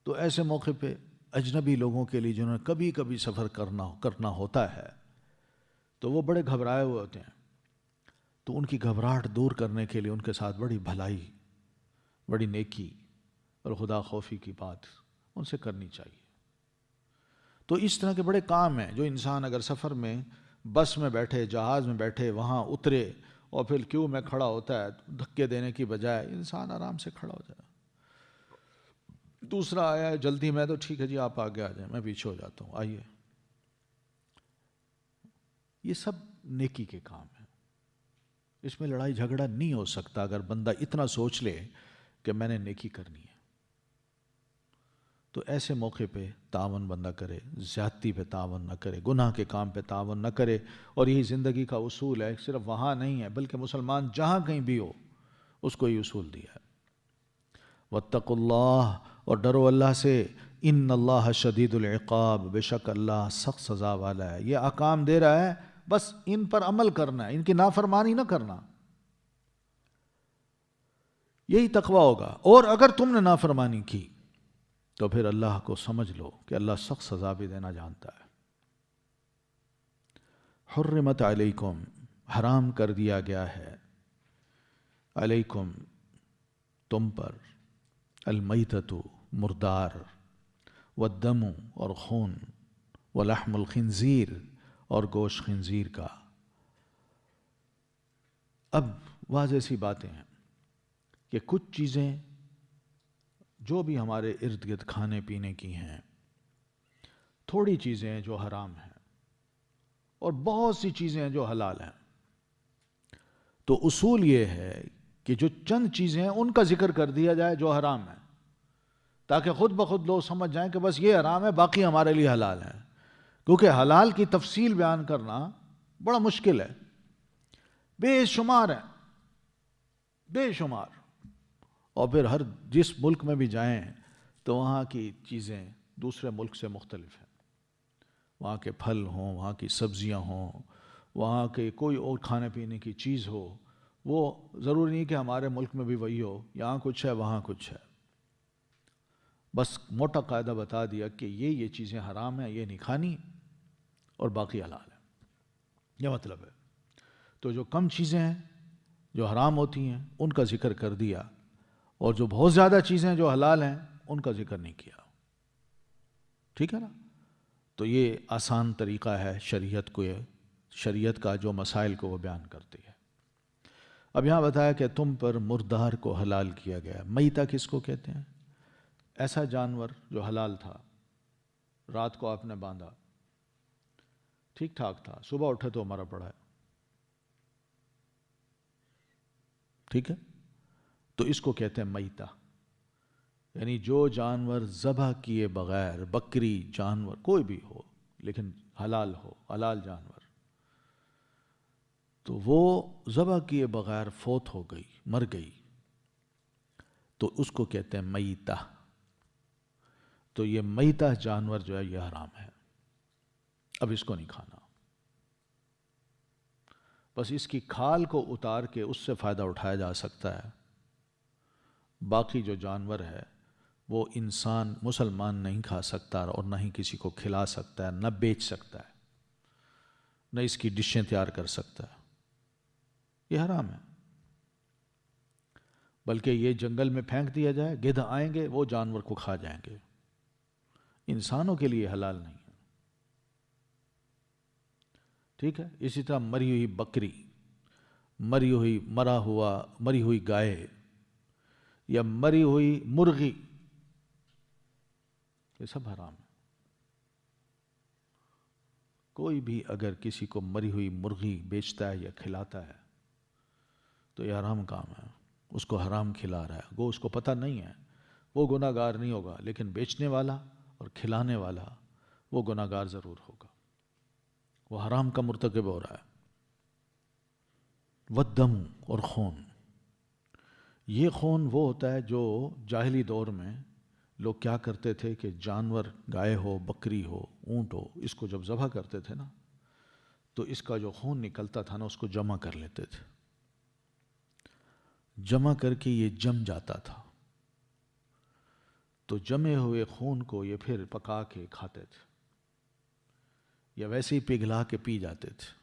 تو ایسے موقع پہ اجنبی لوگوں کے لیے جنہوں نے کبھی کبھی سفر کرنا ہوتا ہے تو وہ بڑے گھبرائے ہوئے ہوتے ہیں. تو ان کی گھبراہٹ دور کرنے کے لیے ان کے ساتھ بڑی بھلائی، بڑی نیکی اور خدا خوفی کی بات ان سے کرنی چاہیے. تو اس طرح کے بڑے کام ہیں جو انسان اگر سفر میں بس میں بیٹھے، جہاز میں بیٹھے، وہاں اترے اور پھر کیوں میں کھڑا ہوتا ہے، دھکے دینے کی بجائے انسان آرام سے کھڑا ہو جائے. دوسرا آیا ہے جلدی میں، تو ٹھیک ہے جی آپ آگے آ جائیں، میں پیچھے ہو جاتا ہوں، آئیے. یہ سب نیکی کے کام ہیں، اس میں لڑائی جھگڑا نہیں ہو سکتا اگر بندہ اتنا سوچ لے کہ میں نے نیکی کرنی ہے. تو ایسے موقع پہ تعاون بندہ کرے، زیادتی پہ تعاون نہ کرے، گناہ کے کام پہ تعاون نہ کرے. اور یہی زندگی کا اصول ہے، صرف وہاں نہیں ہے بلکہ مسلمان جہاں کہیں بھی ہو اس کو یہ اصول دیا ہے. واتقوا اللہ، اور ڈرو اللہ سے، ان اللہ شدید العقاب، بے شک اللہ سخت سزا والا ہے. یہ احکام دے رہا ہے، بس ان پر عمل کرنا ہے، ان کی نافرمانی نہ کرنا، یہی تقوی ہوگا. اور اگر تم نے نافرمانی کی تو پھر اللہ کو سمجھ لو کہ اللہ سخت سزا بھی دینا جانتا ہے. حرمت علیکم، حرام کر دیا گیا ہے، علیکم تم پر، المیتۃ مردار، والدم اور خون، ولحم الخنزیر اور گوشت خنزیر کا. اب واضح سی باتیں ہیں کہ کچھ چیزیں جو بھی ہمارے ارد گرد کھانے پینے کی ہیں، تھوڑی چیزیں ہیں جو حرام ہیں اور بہت سی چیزیں ہیں جو حلال ہیں. تو اصول یہ ہے کہ جو چند چیزیں ہیں ان کا ذکر کر دیا جائے جو حرام ہیں، تاکہ خود بخود لوگ سمجھ جائیں کہ بس یہ حرام ہے، باقی ہمارے لیے حلال ہے. کیونکہ حلال کی تفصیل بیان کرنا بڑا مشکل ہے، بے شمار ہے، بے شمار. اور پھر ہر جس ملک میں بھی جائیں تو وہاں کی چیزیں دوسرے ملک سے مختلف ہیں. وہاں کے پھل ہوں، وہاں کی سبزیاں ہوں، وہاں کے کوئی اور کھانے پینے کی چیز ہو، وہ ضروری نہیں کہ ہمارے ملک میں بھی وہی ہو. یہاں کچھ ہے وہاں کچھ ہے. بس موٹا قاعدہ بتا دیا کہ یہ چیزیں حرام ہیں، یہ نہیں کھانی، اور باقی حلال ہے. یہ مطلب ہے. تو جو کم چیزیں ہیں جو حرام ہوتی ہیں ان کا ذکر کر دیا، اور جو بہت زیادہ چیزیں جو حلال ہیں ان کا ذکر نہیں کیا. ٹھیک ہے نا؟ تو یہ آسان طریقہ ہے شریعت کا جو مسائل کو وہ بیان کرتی ہے. اب یہاں بتایا کہ تم پر مردار کو حلال کیا گیا. میتہ کس کو کہتے ہیں؟ ایسا جانور جو حلال تھا، رات کو آپ نے باندھا، ٹھیک ٹھاک تھا، صبح اٹھے تو مرا پڑا ہے. ٹھیک ہے؟ تو اس کو کہتے ہیں میتہ. یعنی جو جانور ذبح کیے بغیر، بکری، جانور کوئی بھی ہو لیکن حلال ہو، حلال جانور، تو وہ ذبح کیے بغیر فوت ہو گئی، مر گئی، تو اس کو کہتے ہیں میتہ. تو یہ میتہ جانور جو ہے یہ حرام ہے، اب اس کو نہیں کھانا. بس اس کی کھال کو اتار کے اس سے فائدہ اٹھایا جا سکتا ہے. باقی جو جانور ہے وہ انسان مسلمان نہیں کھا سکتا، اور نہ ہی کسی کو کھلا سکتا ہے، نہ بیچ سکتا ہے، نہ اس کی ڈشیں تیار کر سکتا ہے. یہ حرام ہے. بلکہ یہ جنگل میں پھینک دیا جائے، گدھ آئیں گے وہ جانور کو کھا جائیں گے. انسانوں کے لیے حلال نہیں ہے. ٹھیک ہے؟ اسی طرح مری ہوئی بکری، مری ہوئی گائے، یا مری ہوئی مرغی، یہ سب حرام ہے. کوئی بھی اگر کسی کو مری ہوئی مرغی بیچتا ہے یا کھلاتا ہے تو یہ حرام کام ہے. اس کو حرام کھلا رہا ہے. گو اس کو پتہ نہیں ہے، وہ گناہ گار نہیں ہوگا، لیکن بیچنے والا اور کھلانے والا وہ گناہ گار ضرور ہوگا. وہ حرام کا مرتکب ہو رہا ہے. والدم، اور خون. یہ خون وہ ہوتا ہے جو جاہلی دور میں لوگ کیا کرتے تھے کہ جانور، گائے ہو، بکری ہو، اونٹ ہو، اس کو جب ذبح کرتے تھے نا تو اس کا جو خون نکلتا تھا نا اس کو جمع کر لیتے تھے. جمع کر کے یہ جم جاتا تھا، تو جمے ہوئے خون کو یہ پھر پکا کے کھاتے تھے یا ویسے ہی پگھلا کے پی جاتے تھے.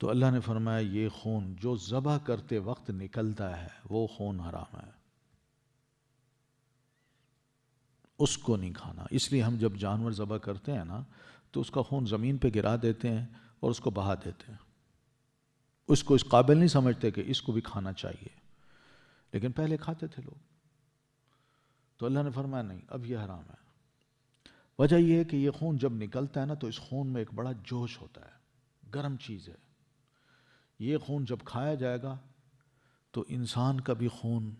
تو اللہ نے فرمایا یہ خون جو ذبح کرتے وقت نکلتا ہے وہ خون حرام ہے، اس کو نہیں کھانا. اس لیے ہم جب جانور ذبح کرتے ہیں نا تو اس کا خون زمین پہ گرا دیتے ہیں اور اس کو بہا دیتے ہیں. اس کو اس قابل نہیں سمجھتے کہ اس کو بھی کھانا چاہیے، لیکن پہلے کھاتے تھے لوگ. تو اللہ نے فرمایا نہیں، اب یہ حرام ہے. وجہ یہ ہے کہ یہ خون جب نکلتا ہے نا تو اس خون میں ایک بڑا جوش ہوتا ہے، گرم چیز ہے. یہ خون جب کھایا جائے گا تو انسان کا بھی خون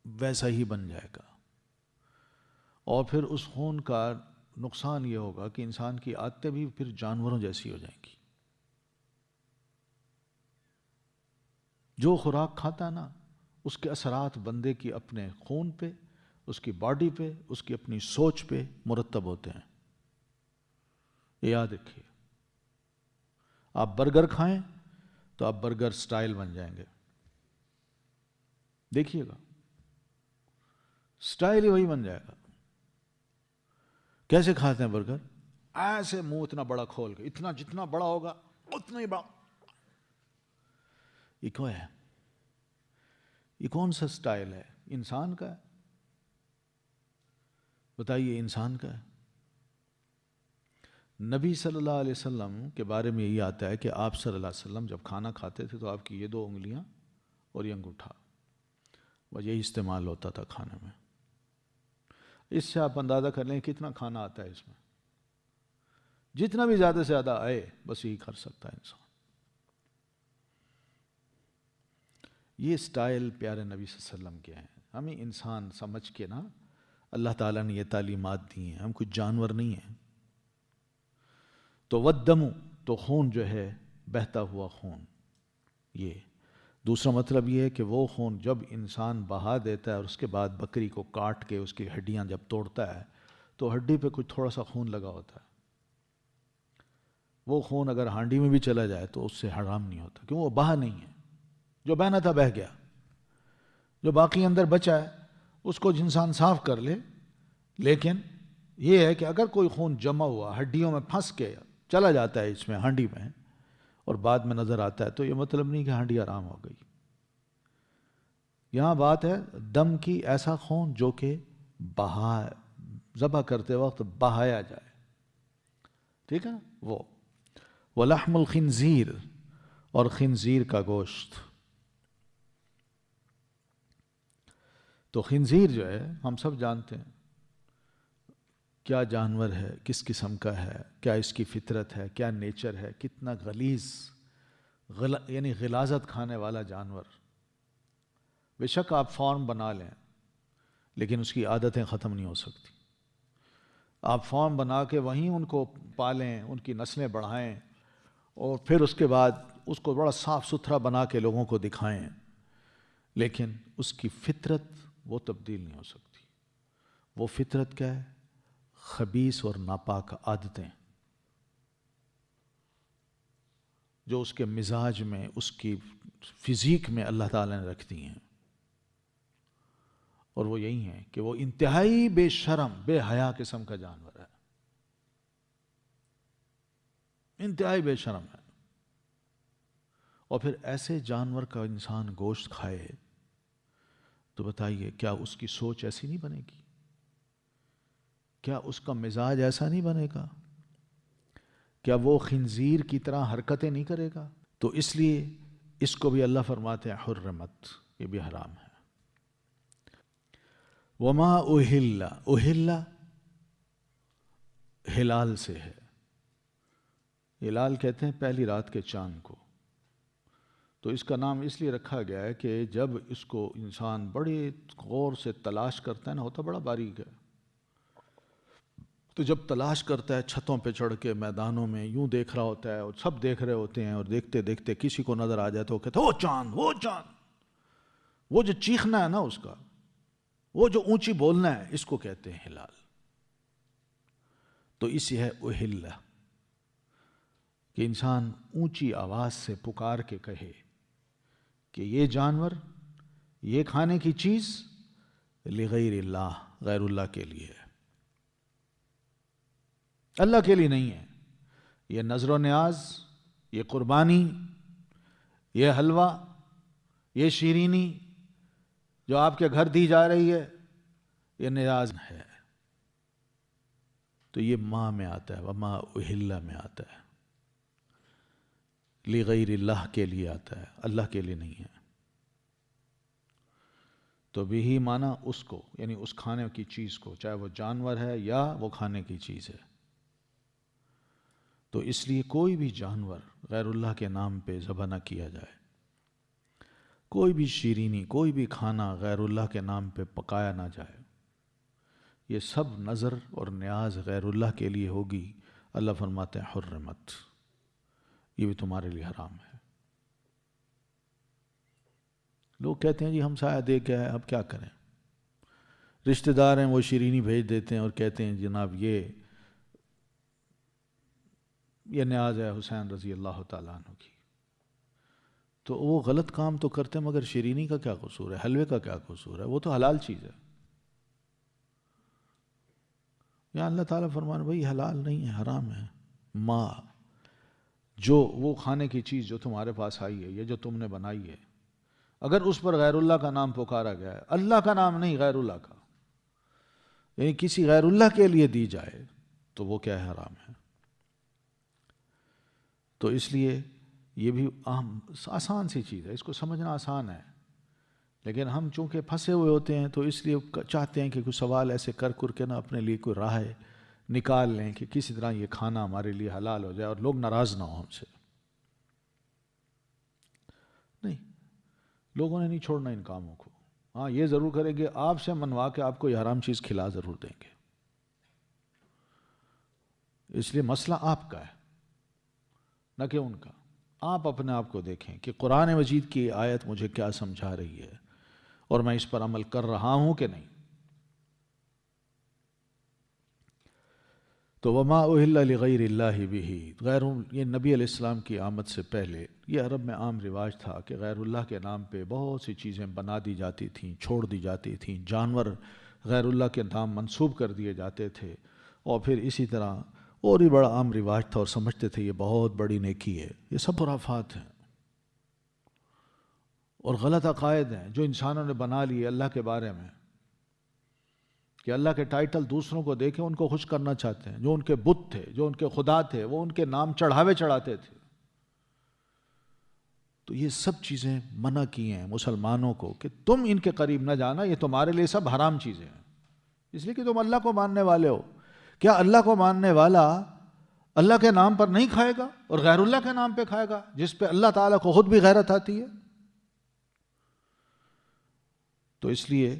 ویسا ہی بن جائے گا، اور پھر اس خون کا نقصان یہ ہوگا کہ انسان کی عادتیں بھی پھر جانوروں جیسی ہو جائیں گی. جو خوراک کھاتا نا اس کے اثرات بندے کی اپنے خون پہ، اس کی باڈی پہ، اس کی اپنی سوچ پہ مرتب ہوتے ہیں. یہ یاد رکھیے. آپ برگر کھائیں تو آپ برگر سٹائل بن جائیں گے. دیکھیے گا سٹائل ہی وہی بن جائے گا. کیسے کھاتے ہیں برگر؟ ایسے منہ اتنا بڑا کھول کے، اتنا جتنا بڑا ہوگا اتنا ہی بڑا. یہ کیوں ہے؟ یہ کون سا سٹائل ہے؟ انسان کا ہے؟ بتائیے انسان کا ہے؟ نبی صلی اللہ علیہ وسلم کے بارے میں یہی آتا ہے کہ آپ صلی اللہ علیہ وسلم جب کھانا کھاتے تھے تو آپ کی یہ 2 انگلیاں اور یہ انگوٹھا، وہ یہی استعمال ہوتا تھا کھانے میں. اس سے آپ اندازہ کر لیں کتنا کھانا آتا ہے اس میں. جتنا بھی زیادہ سے زیادہ آئے بس یہی کر سکتا ہے انسان. یہ سٹائل پیارے نبی صلی اللہ علیہ وسلم کے ہیں. ہمیں انسان سمجھ کے نا اللہ تعالیٰ نے یہ تعلیمات دی ہیں. ہم کچھ جانور نہیں ہیں. تو ودم تو خون جو ہے بہتا ہوا خون. یہ دوسرا مطلب یہ ہے کہ وہ خون جب انسان بہا دیتا ہے اور اس کے بعد بکری کو کاٹ کے اس کی ہڈیاں جب توڑتا ہے تو ہڈی پہ کچھ تھوڑا سا خون لگا ہوتا ہے. وہ خون اگر ہانڈی میں بھی چلا جائے تو اس سے حرام نہیں ہوتا، کیوں؟ وہ بہا نہیں ہے. جو بہنا تھا بہہ گیا. جو باقی اندر بچا ہے اس کو انسان صاف کر لے. لیکن یہ ہے کہ اگر کوئی خون جمع ہوا ہڈیوں میں پھنس کے چلا جاتا ہے اس میں ہانڈی میں اور بعد میں نظر آتا ہے تو یہ مطلب نہیں کہ ہانڈی آرام ہو گئی. یہاں بات ہے دم کی، ایسا خون جو کہ ذبح کرتے وقت بہایا جائے. ٹھیک ہے نا؟ وہ وَلَحْمُ الْخِنْزِيرِ اور خنزیر کا گوشت. تو خنزیر جو ہے ہم سب جانتے ہیں کیا جانور ہے، کس قسم کا ہے، کیا اس کی فطرت ہے، کیا نیچر ہے، کتنا غلیظ یعنی غلاظت کھانے والا جانور. بے شک آپ فارم بنا لیں لیکن اس کی عادتیں ختم نہیں ہو سکتی. آپ فارم بنا کے وہیں ان کو پالیں، ان کی نسلیں بڑھائیں اور پھر اس کے بعد اس کو بڑا صاف ستھرا بنا کے لوگوں کو دکھائیں، لیکن اس کی فطرت وہ تبدیل نہیں ہو سکتی. وہ فطرت کیا ہے؟ خبیث اور ناپاک عادتیں جو اس کے مزاج میں، اس کی فزیک میں اللہ تعالیٰ نے رکھ دی ہیں. اور وہ یہی ہیں کہ وہ انتہائی بے شرم، بے حیا قسم کا جانور ہے. انتہائی بے شرم ہے. اور پھر ایسے جانور کا انسان گوشت کھائے تو بتائیے کیا اس کی سوچ ایسی نہیں بنے گی؟ کیا اس کا مزاج ایسا نہیں بنے گا؟ کیا وہ خنزیر کی طرح حرکتیں نہیں کرے گا؟ تو اس لیے اس کو بھی اللہ فرماتے ہیں حرمت، یہ بھی حرام ہے. وما اہل ہلال سے ہے. ہلال کہتے ہیں پہلی رات کے چاند کو. تو اس کا نام اس لیے رکھا گیا ہے کہ جب اس کو انسان بڑے غور سے تلاش کرتا ہے نا، ہوتا بڑا باریک ہے، تو جب تلاش کرتا ہے چھتوں پہ چڑھ کے میدانوں میں یوں دیکھ رہا ہوتا ہے اور سب دیکھ رہے ہوتے ہیں اور دیکھتے دیکھتے کسی کو نظر آ جائے تو وہ کہتا ہے وہ چاند، وہ چاند. وہ جو چیخنا ہے نا اس کا، وہ جو اونچی بولنا ہے، اس کو کہتے ہیں ہلال. تو اسی ہے اہل، کہ انسان اونچی آواز سے پکار کے کہے کہ یہ جانور، یہ کھانے کی چیز لغیر اللہ، غیر اللہ کے لیے ہے، اللہ کے لیے نہیں ہے. یہ نظر و نیاز، یہ قربانی، یہ حلوہ، یہ شیرینی جو آپ کے گھر دی جا رہی ہے، یہ نیاز ہے. تو یہ ماں میں آتا ہے، وما اہل میں آتا ہے، لغیر اللہ کے لیے آتا ہے، اللہ کے لیے نہیں ہے. تو بھی مانا اس کو، یعنی اس کھانے کی چیز کو، چاہے وہ جانور ہے یا وہ کھانے کی چیز ہے. تو اس لیے کوئی بھی جانور غیر اللہ کے نام پہ ذبح نہ کیا جائے. کوئی بھی شیرینی، کوئی بھی کھانا غیر اللہ کے نام پہ پکایا نہ جائے. یہ سب نظر اور نیاز غیر اللہ کے لیے ہوگی. اللہ فرماتے ہیں حرمت، یہ بھی تمہارے لیے حرام ہے. لوگ کہتے ہیں جی ہم سایہ دے کے آئے، اب کیا کریں؟ رشتہ دار ہیں وہ شیرینی بھیج دیتے ہیں اور کہتے ہیں جناب یہ نیاز ہے حسین رضی اللہ تعالیٰ عنہ کی. تو وہ غلط کام تو کرتے ہیں، مگر شیرینی کا کیا قصور ہے؟ حلوے کا کیا قصور ہے؟ وہ تو حلال چیز ہے. یا اللہ تعالیٰ فرمانے بھائی حلال نہیں ہے، حرام ہے. ماں، جو وہ کھانے کی چیز جو تمہارے پاس آئی ہے، یہ جو تم نے بنائی ہے، اگر اس پر غیر اللہ کا نام پکارا گیا ہے، اللہ کا نام نہیں، غیر اللہ کا، یعنی کسی غیر اللہ کے لیے دی جائے تو وہ کیا ہے؟ حرام ہے. تو اس لیے یہ بھی آسان سی چیز ہے، اس کو سمجھنا آسان ہے، لیکن ہم چونکہ پھنسے ہوئے ہوتے ہیں تو اس لیے چاہتے ہیں کہ کوئی سوال ایسے کر کے نا اپنے لیے کوئی راہ نکال لیں کہ کسی طرح یہ کھانا ہمارے لیے حلال ہو جائے اور لوگ ناراض نہ ہوں ہم سے. نہیں، لوگوں نے نہیں چھوڑنا ان کاموں کو. ہاں یہ ضرور کریں گے آپ سے منوا کے آپ کو یہ حرام چیز کھلا ضرور دیں گے. اس لیے مسئلہ آپ کا ہے نہ کہ ان کا. آپ اپنے آپ کو دیکھیں کہ قرآن مجید کی آیت مجھے کیا سمجھا رہی ہے اور میں اس پر عمل کر رہا ہوں کہ نہیں. تو وما اہل لغیر اللہ بہ، یہ نبی علیہ السلام کی آمد سے پہلے یہ عرب میں عام رواج تھا کہ غیر اللہ کے نام پہ بہت سی چیزیں بنا دی جاتی تھیں، چھوڑ دی جاتی تھیں، جانور غیر اللہ کے نام منسوب کر دیے جاتے تھے. اور پھر اسی طرح اور بھی بڑا عام رواج تھا اور سمجھتے تھے یہ بہت بڑی نیکی ہے. یہ سب خرافات ہیں اور غلط عقائد ہیں جو انسانوں نے بنا لیے اللہ کے بارے میں، کہ اللہ کے ٹائٹل دوسروں کو دے کے ان کو خوش کرنا چاہتے ہیں. جو ان کے بت تھے، جو ان کے خدا تھے، وہ ان کے نام چڑھاوے چڑھاتے تھے. تو یہ سب چیزیں منع کی ہیں مسلمانوں کو کہ تم ان کے قریب نہ جانا، یہ تمہارے لیے سب حرام چیزیں ہیں، اس لیے کہ تم اللہ کو ماننے والے ہو. کیا اللہ کو ماننے والا اللہ کے نام پر نہیں کھائے گا اور غیر اللہ کے نام پہ کھائے گا جس پہ اللہ تعالیٰ کو خود بھی غیرت آتی ہے؟ تو اس لیے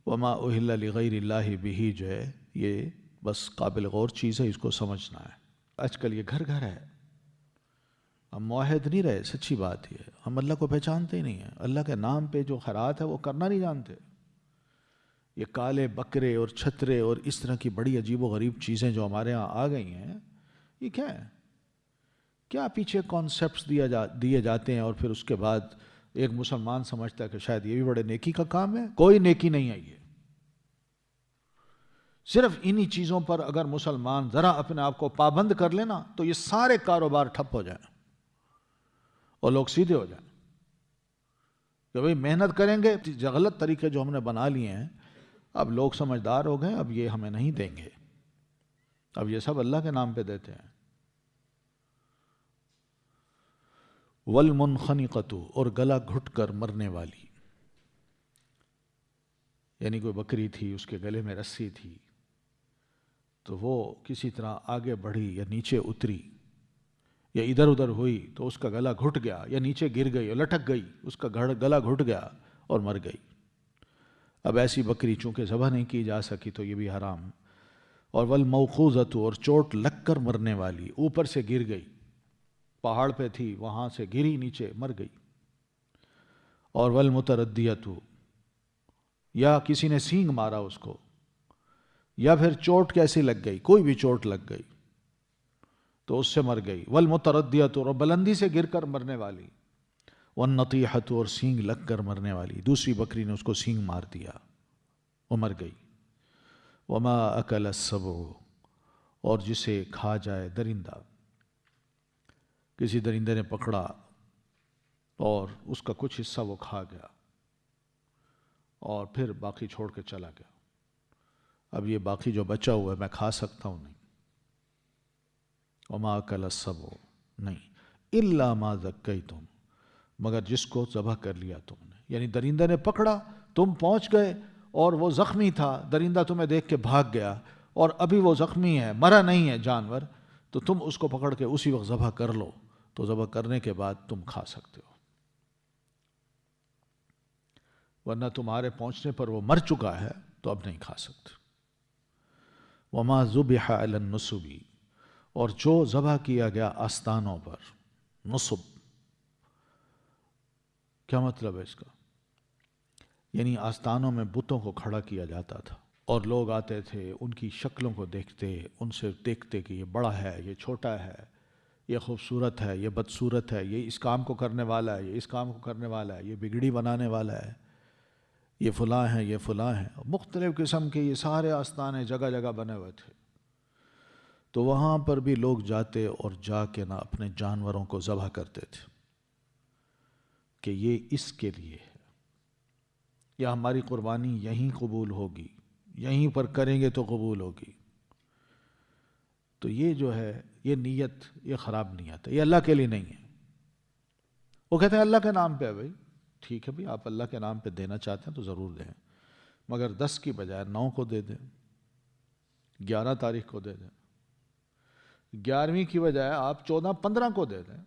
وما اہل لغیر اللہ بہ جو ہے یہ بس قابل غور چیز ہے، اس کو سمجھنا ہے. آج کل یہ گھر گھر ہے. ہم موحد نہیں رہے، سچی بات یہ ہے. ہم اللہ کو پہچانتے ہی نہیں ہیں. اللہ کے نام پہ جو خیرات ہے وہ کرنا نہیں جانتے. یہ کالے بکرے اور چھترے اور اس طرح کی بڑی عجیب و غریب چیزیں جو ہمارے ہاں آ گئی ہیں، یہ کیا ہے؟ کیا پیچھے کانسیپٹس دیے جاتے ہیں اور پھر اس کے بعد ایک مسلمان سمجھتا ہے کہ شاید یہ بھی بڑے نیکی کا کام ہے. کوئی نیکی نہیں ہے. یہ صرف انہی چیزوں پر اگر مسلمان ذرا اپنے آپ کو پابند کر لینا تو یہ سارے کاروبار ٹھپ ہو جائیں اور لوگ سیدھے ہو جائیں. کہ بھئی محنت کریں گے، غلط طریقے جو ہم نے بنا لیے ہیں، اب لوگ سمجھدار ہو گئے، اب یہ ہمیں نہیں دیں گے، اب یہ سب اللہ کے نام پہ دیتے ہیں. والمنخنقۃ، اور گلا گھٹ کر مرنے والی، یعنی کوئی بکری تھی، اس کے گلے میں رسی تھی تو وہ کسی طرح آگے بڑھی یا نیچے اتری یا ادھر ادھر ہوئی تو اس کا گلا گھٹ گیا یا نیچے گر گئی اور لٹک گئی، اس کا گلا گھٹ گیا اور مر گئی. اب ایسی بکری چونکہ ذبح نہیں کی جا سکی تو یہ بھی حرام. اور والموقوذۃ، اور چوٹ لگ کر مرنے والی، اوپر سے گر گئی، پہاڑ پہ تھی وہاں سے گری نیچے مر گئی. اور والمتردیۃ، یا کسی نے سینگ مارا اس کو، یا پھر چوٹ کیسی لگ گئی، کوئی بھی چوٹ لگ گئی تو اس سے مر گئی. والمتردیۃ، اور بلندی سے گر کر مرنے والی. والنطیحۃ، اور سینگ لگ کر مرنے والی، دوسری بکری نے اس کو سینگ مار دیا، وہ مر گئی. وما اکل السبع، اور جسے کھا جائے درندہ، کسی درندے نے پکڑا اور اس کا کچھ حصہ وہ کھا گیا اور پھر باقی چھوڑ کے چلا گیا. اب یہ باقی جو بچا ہوا ہے میں کھا سکتا ہوں؟ نہیں. وما اکل السبع، نہیں، الا ما ذکیتم، مگر جس کو ذبح کر لیا تم نے. یعنی درندہ نے پکڑا، تم پہنچ گئے اور وہ زخمی تھا، درندہ تمہیں دیکھ کے بھاگ گیا اور ابھی وہ زخمی ہے، مرا نہیں ہے جانور، تو تم اس کو پکڑ کے اسی وقت ذبح کر لو، تو ذبح کرنے کے بعد تم کھا سکتے ہو. ورنہ تمہارے پہنچنے پر وہ مر چکا ہے تو اب نہیں کھا سکتے. وما ذبح علی النصب، اور جو ذبح کیا گیا آستانوں پر. نصب کیا مطلب ہے اس کا؟ یعنی آستانوں میں بتوں کو کھڑا کیا جاتا تھا اور لوگ آتے تھے، ان کی شکلوں کو دیکھتے، ان سے دیکھتے کہ یہ بڑا ہے، یہ چھوٹا ہے، یہ خوبصورت ہے، یہ بدصورت ہے، یہ اس کام کو کرنے والا ہے، یہ اس کام کو کرنے والا ہے، یہ بگڑی بنانے والا ہے، یہ فلاں ہیں، یہ فلاں ہیں. مختلف قسم کے یہ سارے آستانے جگہ جگہ بنے ہوئے تھے. تو وہاں پر بھی لوگ جاتے اور جا کے نہ اپنے جانوروں کو ذبح کرتے تھے کہ یہ اس کے لیے ہے، یا ہماری قربانی یہیں قبول ہوگی، یہیں پر کریں گے تو قبول ہوگی. تو یہ جو ہے یہ نیت، یہ خراب نیت ہے، یہ اللہ کے لیے نہیں ہے. وہ کہتے ہیں اللہ کے نام پہ ہے. بھائی ٹھیک ہے، بھائی آپ اللہ کے نام پہ دینا چاہتے ہیں تو ضرور دیں، مگر 10 کی بجائے 9 کو دے دیں، 11 تاریخ کو دے دیں، 11ویں کی بجائے آپ 14-15 کو دے دیں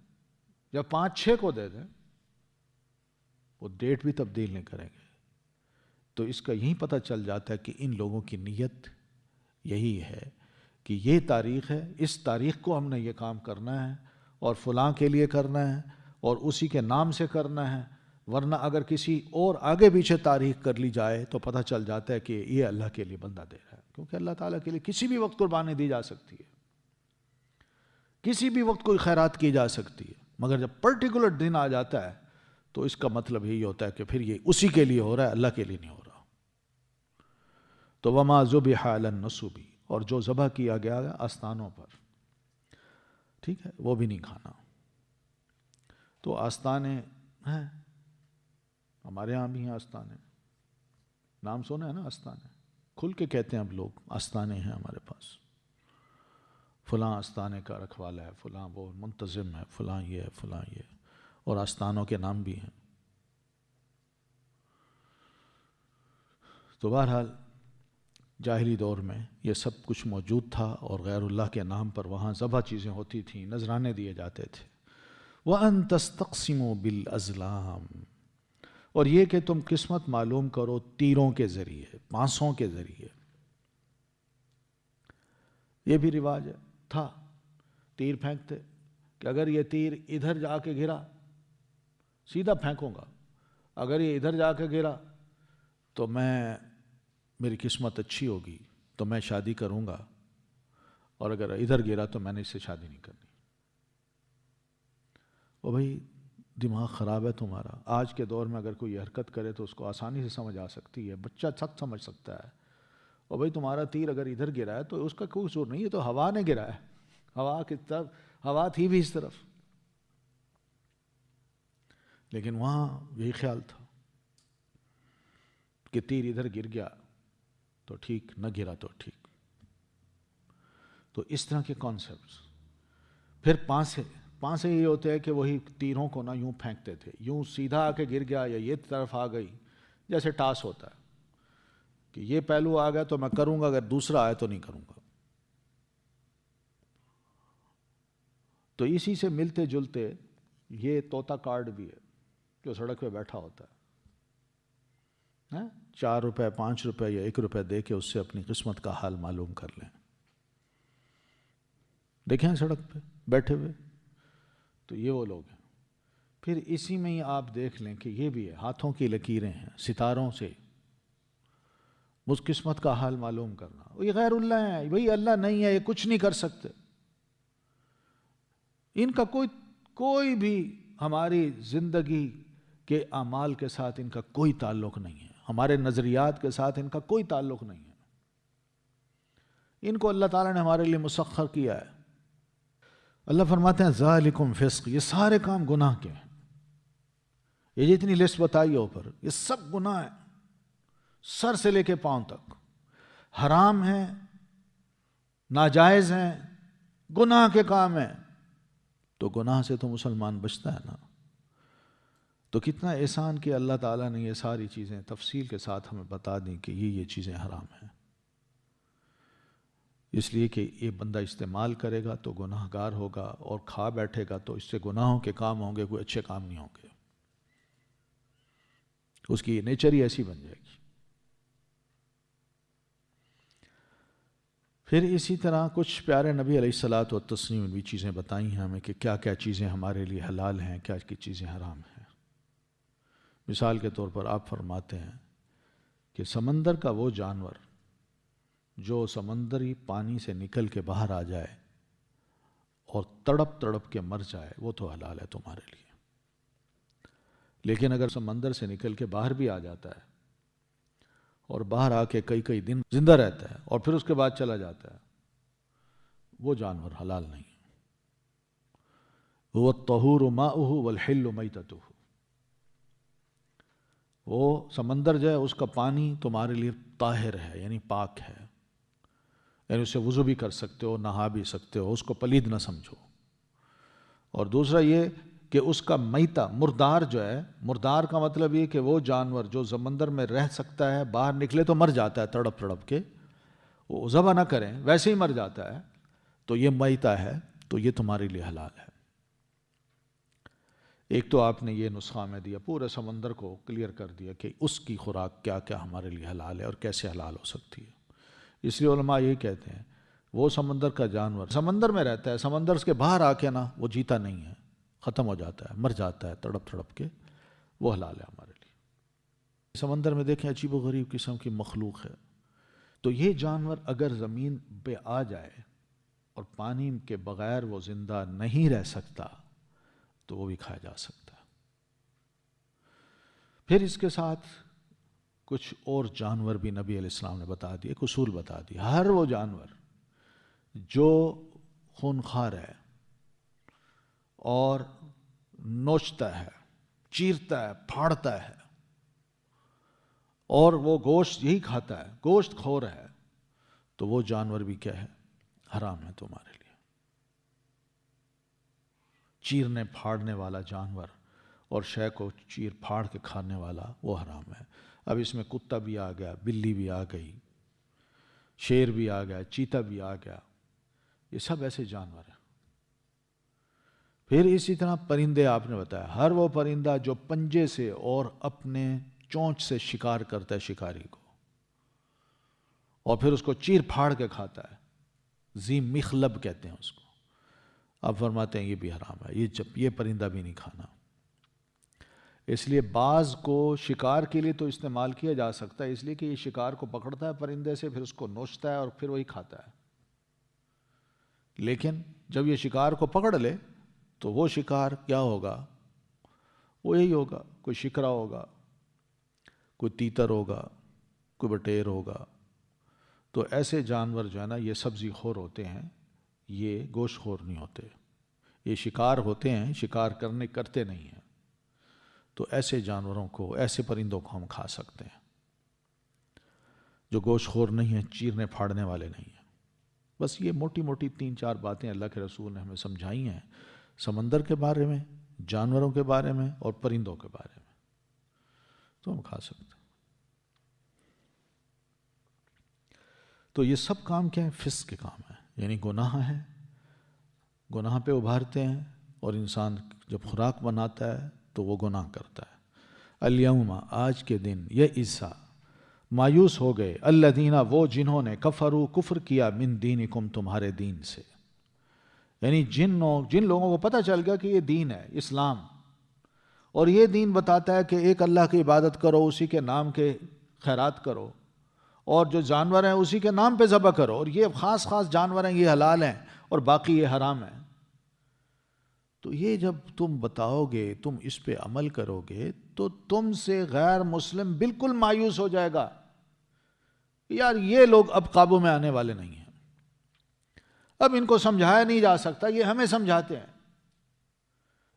یا 5-6 کو دے دیں. وہ ڈیٹ بھی تبدیل نہیں کریں گے. تو اس کا یہی پتہ چل جاتا ہے کہ ان لوگوں کی نیت یہی ہے کہ یہ تاریخ ہے، اس تاریخ کو ہم نے یہ کام کرنا ہے اور فلاں کے لیے کرنا ہے اور اسی کے نام سے کرنا ہے. ورنہ اگر کسی اور آگے پیچھے تاریخ کر لی جائے تو پتہ چل جاتا ہے کہ یہ اللہ کے لیے بندہ دے رہا ہے، کیونکہ اللہ تعالیٰ کے لیے کسی بھی وقت قربانی دی جا سکتی ہے، کسی بھی وقت کوئی خیرات کی جا سکتی ہے، مگر جب پرٹیکولر دن آ جاتا ہے تو اس کا مطلب یہی ہوتا ہے کہ پھر یہ اسی کے لیے ہو رہا ہے، اللہ کے لیے نہیں ہو رہا. تو وما ذبح علی النصب، اور جو ذبح کیا گیا آستانوں پر، ٹھیک ہے، وہ بھی نہیں کھانا. تو آستانے ہیں، ہمارے ہاں بھی ہیں آستانے، نام سنا ہے نا آستانے، کھل کے کہتے ہیں اب لوگ آستانے ہیں ہمارے پاس، فلاں آستانے کا رکھوالا ہے، فلاں وہ منتظم ہے، فلاں یہ ہے، فلاں یہ، اور آستانوں کے نام بھی ہیں. تو بہرحال جاہلی دور میں یہ سب کچھ موجود تھا اور غیر اللہ کے نام پر وہاں ذبح چیزیں ہوتی تھیں، نذرانے دیے جاتے تھے. وَأَن تَسْتَقْسِمُوا بِالْأَزْلَامِ، اور یہ کہ تم قسمت معلوم کرو تیروں کے ذریعے، پانسوں کے ذریعے. یہ بھی رواج تھا، تیر پھینکتے کہ اگر یہ تیر ادھر جا کے گرا سیدھا پھینکوں گا، اگر یہ ادھر جا کے گرا تو میری قسمت اچھی ہوگی تو میں شادی کروں گا، اور اگر ادھر گرا تو میں نے اس سے شادی نہیں کرنی. او بھائی دماغ خراب ہے تمہارا. آج کے دور میں اگر کوئی یہ حرکت کرے تو اس کو آسانی سے سمجھ آ سکتی ہے، بچہ سخت سمجھ سکتا ہے. اور بھائی تمہارا تیر اگر ادھر گرا ہے تو اس کا کوئی قصور نہیں ہے، تو ہوا نے گرا ہے، ہوا کی طرف، ہوا تھی بھی اس طرف. لیکن وہاں یہی خیال تھا کہ تیر ادھر گر گیا تو ٹھیک، نہ گرا تو ٹھیک. تو اس طرح کے کانسیپٹس. پھر پانسے یہ ہوتے ہیں کہ وہی تیروں کو نہ یوں پھینکتے تھے، یوں سیدھا آ کے گر گیا یا یہ طرف آ گئی، جیسے ٹاس ہوتا ہے کہ یہ پہلو آ گیا تو میں کروں گا، اگر دوسرا آئے تو نہیں کروں گا. تو اسی سے ملتے جلتے یہ طوطا کارڈ بھی ہے جو سڑک پہ بیٹھا ہوتا ہے، 4 روپے 5 روپے یا 1 روپے دے کے اس سے اپنی قسمت کا حال معلوم کر لیں. دیکھیں سڑک پہ بیٹھے ہوئے، تو یہ وہ لوگ ہیں. پھر اسی میں ہی آپ دیکھ لیں کہ یہ بھی ہے، ہاتھوں کی لکیریں ہیں، ستاروں سے اس قسمت کا حال معلوم کرنا. یہ غیر اللہ ہیں، وہی اللہ نہیں ہے، یہ کچھ نہیں کر سکتے. ان کا کوئی بھی ہماری زندگی کے اعمال کے ساتھ ان کا کوئی تعلق نہیں ہے، ہمارے نظریات کے ساتھ ان کا کوئی تعلق نہیں ہے. ان کو اللہ تعالیٰ نے ہمارے لیے مسخر کیا ہے. اللہ فرماتے ہیں ذالکم فسق، یہ سارے کام گناہ کے ہیں. یہ جتنی لسٹ بتائی ہے اوپر، یہ سب گناہ ہیں، سر سے لے کے پاؤں تک حرام ہیں، ناجائز ہیں، گناہ کے کام ہیں. تو گناہ سے تو مسلمان بچتا ہے نا. تو کتنا احسان کہ اللہ تعالیٰ نے یہ ساری چیزیں تفصیل کے ساتھ ہمیں بتا دیں کہ یہ چیزیں حرام ہیں، اس لیے کہ یہ بندہ استعمال کرے گا تو گناہ گار ہوگا، اور کھا بیٹھے گا تو اس سے گناہوں کے کام ہوں گے، کوئی اچھے کام نہیں ہوں گے. اس کی نیچر ہی ایسی بن جائے گی. پھر اسی طرح کچھ پیارے نبی علیہ الصلاۃ والتسلیم بھی چیزیں بتائی ہیں ہمیں کہ کیا کیا چیزیں ہمارے لیے حلال ہیں، کیا کی چیزیں حرام ہیں. مثال کے طور پر آپ فرماتے ہیں کہ سمندر کا وہ جانور جو سمندری پانی سے نکل کے باہر آ جائے اور تڑپ تڑپ کے مر جائے وہ تو حلال ہے تمہارے لیے. لیکن اگر سمندر سے نکل کے باہر بھی آ جاتا ہے اور باہر آ کے کئی دن زندہ رہتا ہے اور پھر اس کے بعد چلا جاتا ہے، وہ جانور حلال نہیں. هو الطہور ماؤہ والحل میتتہ، وہ سمندر جو ہے اس کا پانی تمہارے لیے طاہر ہے، یعنی پاک ہے، یعنی اسے وضو بھی کر سکتے ہو، نہا بھی سکتے ہو، اس کو پلید نہ سمجھو. اور دوسرا یہ کہ اس کا میتہ، مردار جو ہے، مردار کا مطلب یہ کہ وہ جانور جو سمندر میں رہ سکتا ہے باہر نکلے تو مر جاتا ہے تڑپ تڑپ کے، وہ ذبح نہ کریں ویسے ہی مر جاتا ہے، تو یہ میتہ ہے، تو یہ تمہارے لیے حلال ہے. ایک تو آپ نے یہ نسخہ میں دیا، پورے سمندر کو کلیئر کر دیا کہ اس کی خوراک کیا کیا ہمارے لیے حلال ہے اور کیسے حلال ہو سکتی ہے۔ اس لیے علماء یہ کہتے ہیں وہ سمندر کا جانور سمندر میں رہتا ہے، سمندر کے باہر آ کے نا وہ جیتا نہیں ہے، ختم ہو جاتا ہے، مر جاتا ہے تڑپ تڑپ کے، وہ حلال ہے ہمارے لیے۔ سمندر میں دیکھیں عجیب و غریب قسم کی مخلوق ہے، تو یہ جانور اگر زمین پہ آ جائے اور پانی کے بغیر وہ زندہ نہیں رہ سکتا تو وہ بھی کھایا جا سکتا ہے۔ پھر اس کے ساتھ کچھ اور جانور بھی نبی علیہ السلام نے بتا دیے، ایک اصول بتا دیا، ہر وہ جانور جو خونخوار ہے اور نوچتا ہے، چیرتا ہے، پھاڑتا ہے اور وہ گوشت یہی کھاتا ہے، گوشت خور ہے، تو وہ جانور بھی کیا ہے؟ حرام ہے تمہارے لیے۔ چیرنے پھاڑنے والا جانور اور شے کو چیر پھاڑ کے کھانے والا وہ حرام ہے۔ اب اس میں کتا بھی آ گیا، بلی بھی آ گئی، شیر بھی آ گیا، چیتا بھی آ گیا، یہ سب ایسے جانور ہیں۔ پھر اسی طرح پرندے آپ نے بتایا، ہر وہ پرندہ جو پنجے سے اور اپنے چونچ سے شکار کرتا ہے شکاری کو اور پھر اس کو چیر پھاڑ کے کھاتا ہے، ذی مخلب کہتے ہیں اس کو، آپ فرماتے ہیں یہ بھی حرام ہے، یہ پرندہ بھی نہیں کھانا۔ اس لیے بعض کو شکار کے لیے تو استعمال کیا جا سکتا ہے، اس لیے کہ یہ شکار کو پکڑتا ہے پرندے سے، پھر اس کو نوچتا ہے اور پھر وہی کھاتا ہے، لیکن جب یہ شکار کو پکڑ لے تو وہ شکار کیا ہوگا؟ وہ یہی ہوگا، کوئی شکرا ہوگا، کوئی تیتر ہوگا، کوئی بٹیر ہوگا۔ تو ایسے جانور جو ہے نا یہ سبزی خور ہوتے ہیں، یہ گوشت خور نہیں ہوتے، یہ شکار ہوتے ہیں، شکار کرتے نہیں ہیں۔ تو ایسے جانوروں کو، ایسے پرندوں کو ہم کھا سکتے ہیں جو گوشت خور نہیں ہیں، چیرنے پھاڑنے والے نہیں ہیں۔ بس یہ موٹی موٹی 3-4 باتیں اللہ کے رسول نے ہمیں سمجھائی ہیں سمندر کے بارے میں، جانوروں کے بارے میں اور پرندوں کے بارے میں، تو ہم کھا سکتے ہیں۔ تو یہ سب کام کیا ہے؟ فسق کے کام ہیں، یعنی گناہ ہیں، گناہ پہ ابھارتے ہیں، اور انسان جب خوراک بناتا ہے تو وہ گناہ کرتا ہے۔ الیوم، آج کے دن، یئس، مایوس ہو گئے، الذین، وہ جنہوں نے، کفروا، کفر کیا، من دینکم، تمہارے دین سے، یعنی جن لوگوں کو پتہ چل گیا کہ یہ دین ہے اسلام، اور یہ دین بتاتا ہے کہ ایک اللہ کی عبادت کرو، اسی کے نام کے خیرات کرو، اور جو جانور ہیں اسی کے نام پہ ذبح کرو، اور یہ خاص خاص جانور ہیں یہ حلال ہیں اور باقی یہ حرام ہیں۔ تو یہ جب تم بتاؤ گے، تم اس پہ عمل کرو گے، تو تم سے غیر مسلم بالکل مایوس ہو جائے گا، یار یہ لوگ اب قابو میں آنے والے نہیں ہیں، اب ان کو سمجھایا نہیں جا سکتا، یہ ہمیں سمجھاتے ہیں،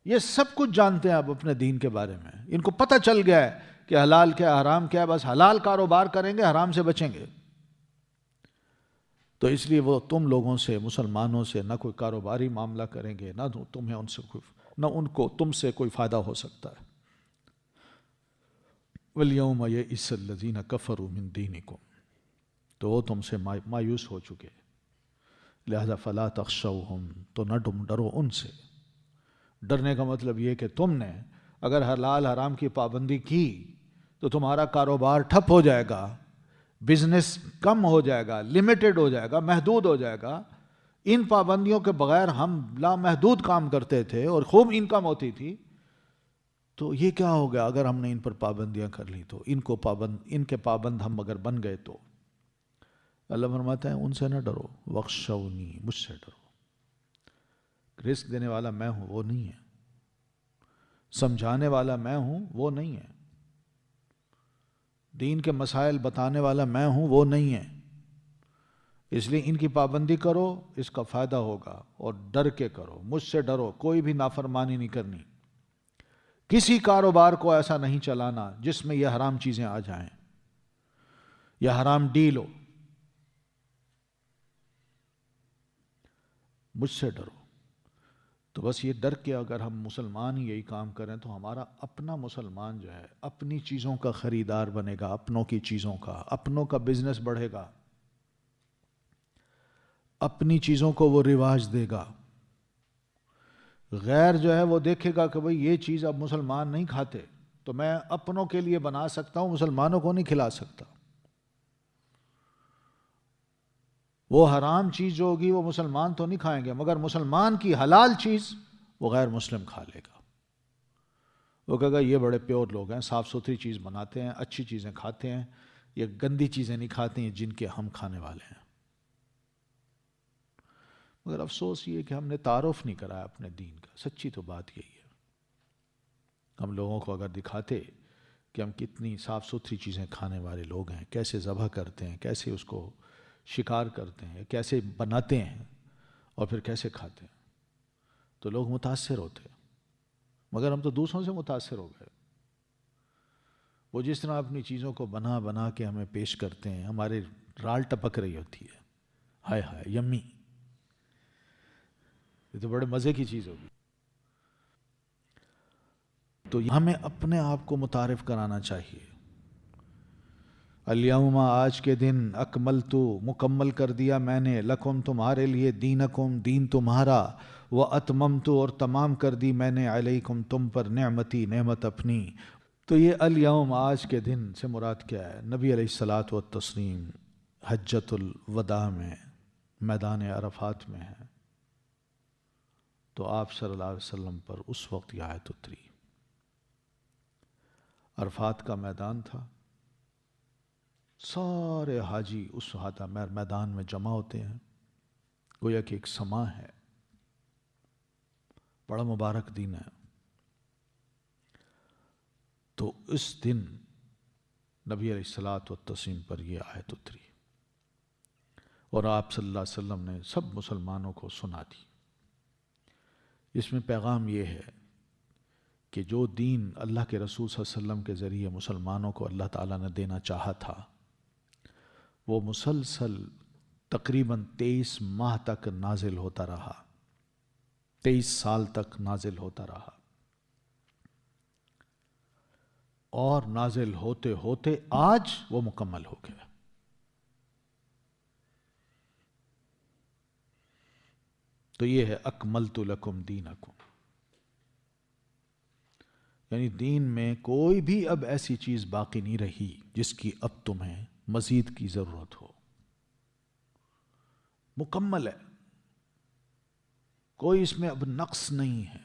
یہ سب کچھ جانتے ہیں اب اپنے دین کے بارے میں، ان کو پتہ چل گیا ہے کہ حلال کیا حرام کیا، بس حلال کاروبار کریں گے، حرام سے بچیں گے۔ تو اس لیے وہ تم لوگوں سے، مسلمانوں سے نہ کوئی کاروباری معاملہ کریں گے، نہ تمہیں ان کو تم سے کوئی فائدہ ہو سکتا ہے۔ وَالْيَوْمَ يَئِسَ الَّذِينَ كَفَرُوا مِن دِينِكُمْ، تو وہ تم سے مایوس ہو چکے، لہذا فَلَا تَخْشَوْهُمْ، تو نہ تم ڈرو ان سے۔ ڈرنے کا مطلب یہ کہ تم نے اگر حلال حرام کی پابندی کی تو تمہارا کاروبار ٹھپ ہو جائے گا، بزنس کم ہو جائے گا، لمیٹڈ ہو جائے گا، محدود ہو جائے گا۔ ان پابندیوں کے بغیر ہم لامحدود کام کرتے تھے اور خوب انکم ہوتی تھی، تو یہ کیا ہو گیا اگر ہم نے ان پر پابندیاں کر لی تو، ان کے پابند ہم اگر بن گئے تو۔ اللہ فرماتا ہے ان سے نہ ڈرو، وَاخْشَوْنِی، مجھ سے ڈرو۔ رزق دینے والا میں ہوں، وہ نہیں ہے، سمجھانے والا میں ہوں، وہ نہیں ہے، دین کے مسائل بتانے والا میں ہوں، وہ نہیں ہے۔ اس لیے ان کی پابندی کرو، اس کا فائدہ ہوگا، اور ڈر کے کرو، مجھ سے ڈرو، کوئی بھی نافرمانی نہیں کرنی، کسی کاروبار کو ایسا نہیں چلانا جس میں یہ حرام چیزیں آ جائیں یا حرام ڈیل ہو، مجھ سے ڈرو۔ تو بس یہ ڈر کے اگر ہم مسلمان ہی یہی کام کریں تو ہمارا اپنا مسلمان جو ہے اپنی چیزوں کا خریدار بنے گا، اپنوں کی چیزوں کا، اپنوں کا بزنس بڑھے گا، اپنی چیزوں کو وہ رواج دے گا، غیر جو ہے وہ دیکھے گا کہ بھئی یہ چیز اب مسلمان نہیں کھاتے، تو میں اپنوں کے لیے بنا سکتا ہوں، مسلمانوں کو نہیں کھلا سکتا۔ وہ حرام چیز جو ہوگی وہ مسلمان تو نہیں کھائیں گے، مگر مسلمان کی حلال چیز وہ غیر مسلم کھا لے گا۔ وہ کہے گا یہ بڑے پیور لوگ ہیں، صاف ستھری چیز بناتے ہیں، اچھی چیزیں کھاتے ہیں، یہ گندی چیزیں نہیں کھاتے ہیں جن کے ہم کھانے والے ہیں۔ مگر افسوس یہ کہ ہم نے تعارف نہیں کرایا اپنے دین کا، سچی تو بات یہی ہے۔ ہم لوگوں کو اگر دکھاتے کہ ہم کتنی صاف ستھری چیزیں کھانے والے لوگ ہیں، کیسے ذبح کرتے ہیں، کیسے اس کو شکار کرتے ہیں، کیسے بناتے ہیں اور پھر کیسے کھاتے ہیں، تو لوگ متاثر ہوتے۔ مگر ہم تو دوسروں سے متاثر ہو گئے۔ وہ جس طرح اپنی چیزوں کو بنا بنا کے ہمیں پیش کرتے ہیں، ہمارے رال ٹپک رہی ہوتی ہے، ہائے ہائے یمی، یہ تو بڑے مزے کی چیز ہوگی۔ تو ہمیں اپنے آپ کو متعارف کرانا چاہیے۔ الیوم، آج کے دن، اکملت، مکمل کر دیا میں نے، لکم، تمہارے لیے، دینکم، دین تمہارا، واتممت، اور تمام کر دی میں نے، علیکم، تم پر، نعمتی، نعمت اپنی۔ تو یہ الیوم، آج کے دن سے مراد کیا ہے؟ نبی علیہ الصلاۃ والتسلیم حجۃ الوداع میں میدان عرفات میں ہے، تو آپ صلی اللہ علیہ وسلم پر اس وقت یہ آیت اتری۔ عرفات کا میدان تھا، سارے حاجی اس میدان میں جمع ہوتے ہیں، گویا کہ ایک سما ہے، بڑا مبارک دن ہے۔ تو اس دن نبی علیہ الصلاۃ والتسلیم پر یہ آیت اتری اور آپ صلی اللہ علیہ وسلم نے سب مسلمانوں کو سنا دی۔ اس میں پیغام یہ ہے کہ جو دین اللہ کے رسول صلی اللہ علیہ وسلم کے ذریعے مسلمانوں کو اللہ تعالیٰ نے دینا چاہا تھا، وہ مسلسل تقریباً 23 ماہ تک نازل ہوتا رہا، 23 سال تک نازل ہوتا رہا، اور نازل ہوتے ہوتے آج وہ مکمل ہو گیا۔ تو یہ ہے اکملت لکم دینکم، یعنی دین میں کوئی بھی اب ایسی چیز باقی نہیں رہی جس کی اب تمہیں مزید کی ضرورت ہو، مکمل ہے، کوئی اس میں اب نقص نہیں ہے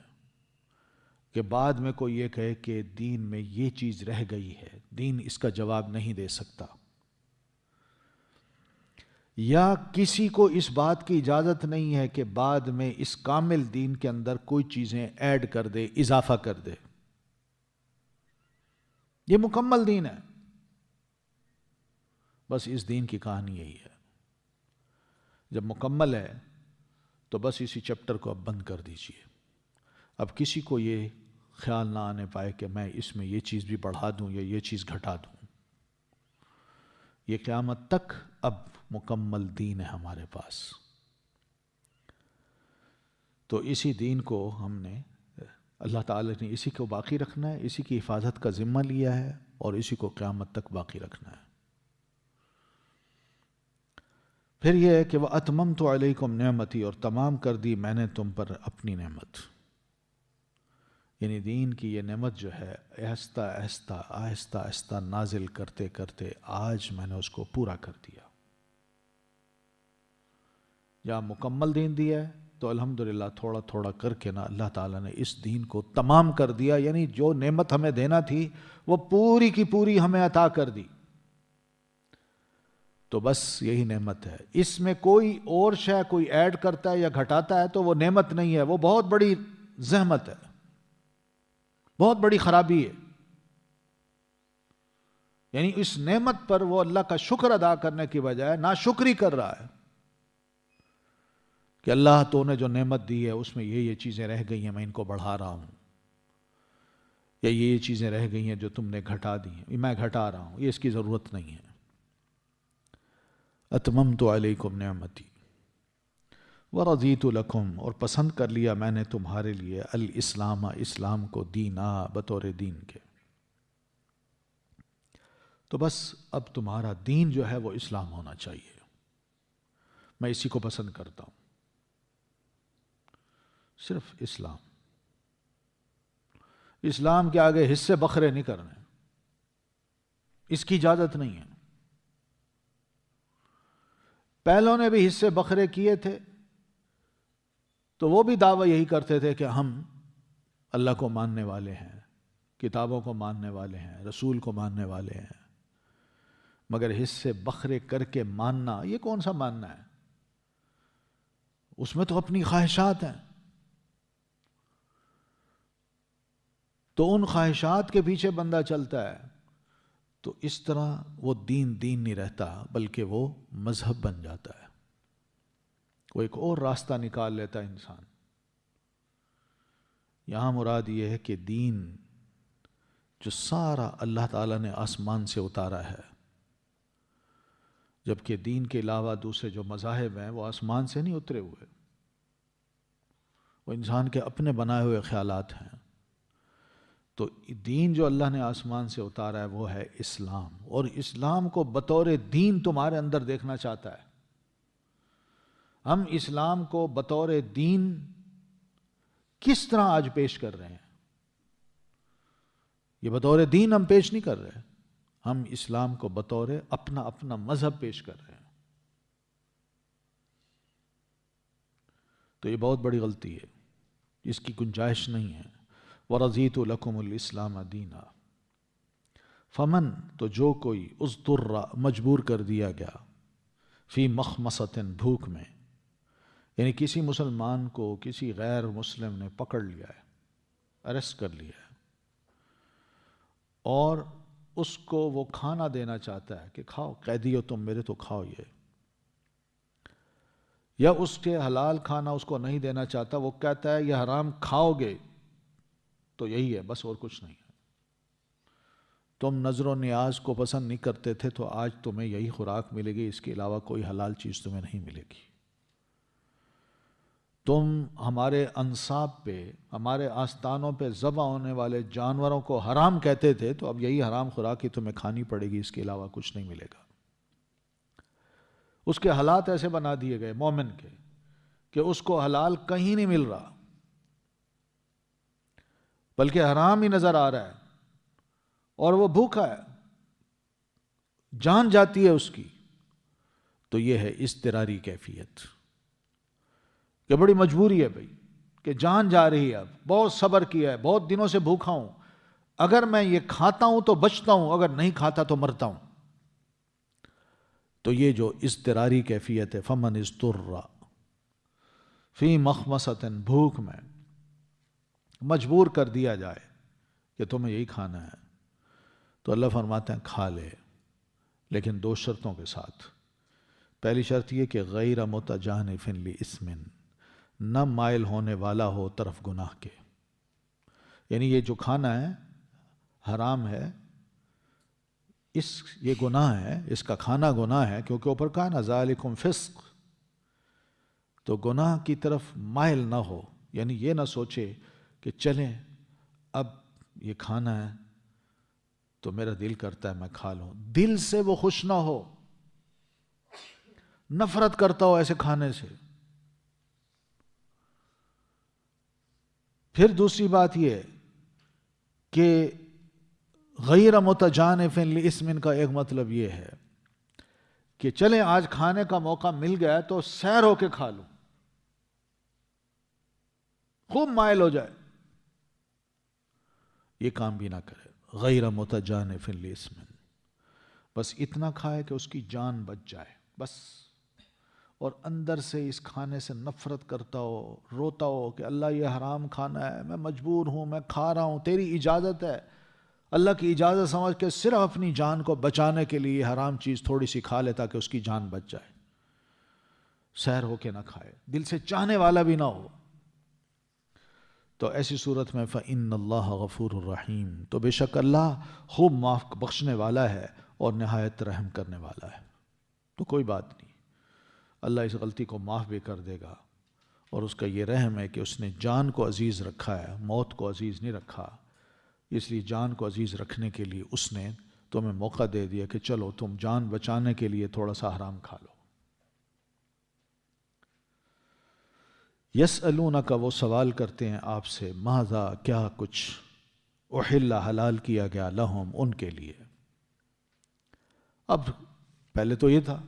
کہ بعد میں کوئی یہ کہے کہ دین میں یہ چیز رہ گئی ہے، دین اس کا جواب نہیں دے سکتا، یا کسی کو اس بات کی اجازت نہیں ہے کہ بعد میں اس کامل دین کے اندر کوئی چیزیں ایڈ کر دے، اضافہ کر دے۔ یہ مکمل دین ہے، بس اس دین کی کہانی یہی ہے۔ جب مکمل ہے تو بس اسی چیپٹر کو اب بند کر دیجئے۔ اب کسی کو یہ خیال نہ آنے پائے کہ میں اس میں یہ چیز بھی بڑھا دوں یا یہ چیز گھٹا دوں۔ یہ قیامت تک اب مکمل دین ہے ہمارے پاس۔ تو اسی دین کو ہم نے، اللہ تعالیٰ نے اسی کو باقی رکھنا ہے، اسی کی حفاظت کا ذمہ لیا ہے اور اسی کو قیامت تک باقی رکھنا ہے۔ پھر یہ ہے کہ وَأَتْمَمْتُ عَلَيْكُمْ نِعْمَتِي، اور تمام کر دی میں نے تم پر اپنی نعمت، یعنی دین کی یہ نعمت جو ہے آہستہ آہستہ آہستہ آہستہ نازل کرتے کرتے آج میں نے اس کو پورا کر دیا۔ یا مکمل دین دیا ہے تو الحمدللہ تھوڑا تھوڑا کر کے نا اللہ تعالیٰ نے اس دین کو تمام کر دیا، یعنی جو نعمت ہمیں دینا تھی وہ پوری کی پوری ہمیں عطا کر دی۔ تو بس یہی نعمت ہے، اس میں کوئی اور شے کوئی ایڈ کرتا ہے یا گھٹاتا ہے تو وہ نعمت نہیں ہے، وہ بہت بڑی زحمت ہے، بہت بڑی خرابی ہے۔ یعنی اس نعمت پر وہ اللہ کا شکر ادا کرنے کی بجائے ناشکری کر رہا ہے کہ اللہ تو نے جو نعمت دی ہے اس میں یہ چیزیں رہ گئی ہیں، میں ان کو بڑھا رہا ہوں، یا یہ چیزیں رہ گئی ہیں جو تم نے گھٹا دی ہیں، میں گھٹا رہا ہوں، یہ اس کی ضرورت نہیں ہے۔ اتممت علیکم نعمتی ورضیت لکم، اور پسند کر لیا میں نے تمہارے لیے، الاسلام، اسلام کو، دینا، بطور دین کے۔ تو بس اب تمہارا دین جو ہے وہ اسلام ہونا چاہیے، میں اسی کو پسند کرتا ہوں، صرف اسلام۔ اسلام کے آگے حصے بکھرے نہیں کرنے، اس کی اجازت نہیں ہے۔ پہلوں نے بھی حصے بکھرے کیے تھے تو وہ بھی دعویٰ یہی کرتے تھے کہ ہم اللہ کو ماننے والے ہیں، کتابوں کو ماننے والے ہیں، رسول کو ماننے والے ہیں، مگر حصے بکھرے کر کے ماننا یہ کون سا ماننا ہے؟ اس میں تو اپنی خواہشات ہیں، تو ان خواہشات کے پیچھے بندہ چلتا ہے، تو اس طرح وہ دین نہیں رہتا بلکہ وہ مذہب بن جاتا ہے، وہ ایک اور راستہ نکال لیتا ہے انسان۔ یہاں مراد یہ ہے کہ دین جو سارا اللہ تعالیٰ نے آسمان سے اتارا ہے، جبکہ دین کے علاوہ دوسرے جو مذاہب ہیں وہ آسمان سے نہیں اترے ہوئے، وہ انسان کے اپنے بنائے ہوئے خیالات ہیں۔ تو دین جو اللہ نے آسمان سے اتارا ہے وہ ہے اسلام، اور اسلام کو بطور دین تمہارے اندر دیکھنا چاہتا ہے۔ ہم اسلام کو بطور دین کس طرح آج پیش کر رہے ہیں؟ یہ بطور دین ہم پیش نہیں کر رہے، ہم اسلام کو بطور اپنا مذہب پیش کر رہے ہیں۔ تو یہ بہت بڑی غلطی ہے، اس کی گنجائش نہیں ہے۔ وَرَضِيتُ لَكُمُ الْإِسْلَامَ دِينًا، فمن تو جو کوئی اضطر مجبور کر دیا گیا، فی مخمصۃ بھوک میں، یعنی کسی مسلمان کو کسی غیر مسلم نے پکڑ لیا ہے، اریسٹ کر لیا ہے، اور اس کو وہ کھانا دینا چاہتا ہے کہ کھاؤ، قیدی ہو تم میرے تو کھاؤ یہ، یا اس کے حلال کھانا اس کو نہیں دینا چاہتا، وہ کہتا ہے یہ حرام کھاؤ گے تو یہی ہے بس اور کچھ نہیں ہے، تم نظر و نیاز کو پسند نہیں کرتے تھے تو آج تمہیں یہی خوراک ملے گی، اس کے علاوہ کوئی حلال چیز تمہیں نہیں ملے گی، تم ہمارے انصاب پہ، ہمارے آستانوں پہ ذبح ہونے والے جانوروں کو حرام کہتے تھے تو اب یہی حرام خوراک ہی تمہیں کھانی پڑے گی، اس کے علاوہ کچھ نہیں ملے گا۔ اس کے حالات ایسے بنا دیے گئے مومن کے کہ اس کو حلال کہیں نہیں مل رہا بلکہ حرام ہی نظر آ رہا ہے، اور وہ بھوکا ہے، جان جاتی ہے اس کی، تو یہ ہے اضطراری کیفیت کہ بڑی مجبوری ہے بھائی، کہ جان جا رہی ہے، اب بہت صبر کیا ہے، بہت دنوں سے بھوکا ہوں، اگر میں یہ کھاتا ہوں تو بچتا ہوں، اگر نہیں کھاتا تو مرتا ہوں۔ تو یہ جو اضطراری کیفیت ہے، فمن اضطر فی مخمصۃ، بھوک میں مجبور کر دیا جائے کہ تمہیں یہی کھانا ہے، تو اللہ فرماتے ہیں کھا لے، لیکن دو شرطوں کے ساتھ۔ پہلی شرط یہ کہ غیر متجانف لاسم، نہ مائل ہونے والا ہو طرف گناہ کے، یعنی یہ جو کھانا ہے حرام ہے، یہ گناہ ہے، اس کا کھانا گناہ ہے، کیونکہ اوپر کہا نا ذالکم فسق، تو گناہ کی طرف مائل نہ ہو، یعنی یہ نہ سوچے کہ چلیں اب یہ کھانا ہے تو میرا دل کرتا ہے میں کھا لوں، دل سے وہ خوش نہ ہو، نفرت کرتا ہو ایسے کھانے سے۔ پھر دوسری بات یہ کہ غیر متجانف لاسم کا ایک مطلب یہ ہے کہ چلیں آج کھانے کا موقع مل گیا تو سیر ہو کے کھا لوں، خوب مائل ہو جائے، یہ کام بھی نہ کرے۔ غیر متجانف لاسم، بس اتنا کھائے کہ اس کی جان بچ جائے بس، اور اندر سے اس کھانے سے نفرت کرتا ہو، روتا ہو کہ اللہ یہ حرام کھانا ہے، میں مجبور ہوں، میں کھا رہا ہوں، تیری اجازت ہے، اللہ کی اجازت سمجھ کے صرف اپنی جان کو بچانے کے لیے حرام چیز تھوڑی سی کھا لے تاکہ اس کی جان بچ جائے، سیر ہو کے نہ کھائے، دل سے چاہنے والا بھی نہ ہو۔ تو ایسی صورت میں فَإِنَّ اللَّهَ غَفُورٌ رَحِيمٌ، تو بے شک اللہ خوب معاف بخشنے والا ہے اور نہایت رحم کرنے والا ہے۔ تو کوئی بات نہیں، اللہ اس غلطی کو معاف بھی کر دے گا، اور اس کا یہ رحم ہے کہ اس نے جان کو عزیز رکھا ہے، موت کو عزیز نہیں رکھا، اس لیے جان کو عزیز رکھنے کے لیے اس نے تمہیں موقع دے دیا کہ چلو تم جان بچانے کے لیے تھوڑا سا حرام کھا لو۔ یسألونک، وہ سوال کرتے ہیں آپ سے، ماذا، کیا کچھ، احل حلال کیا گیا لہم ان کے لیے. اب پہلے تو یہ تھا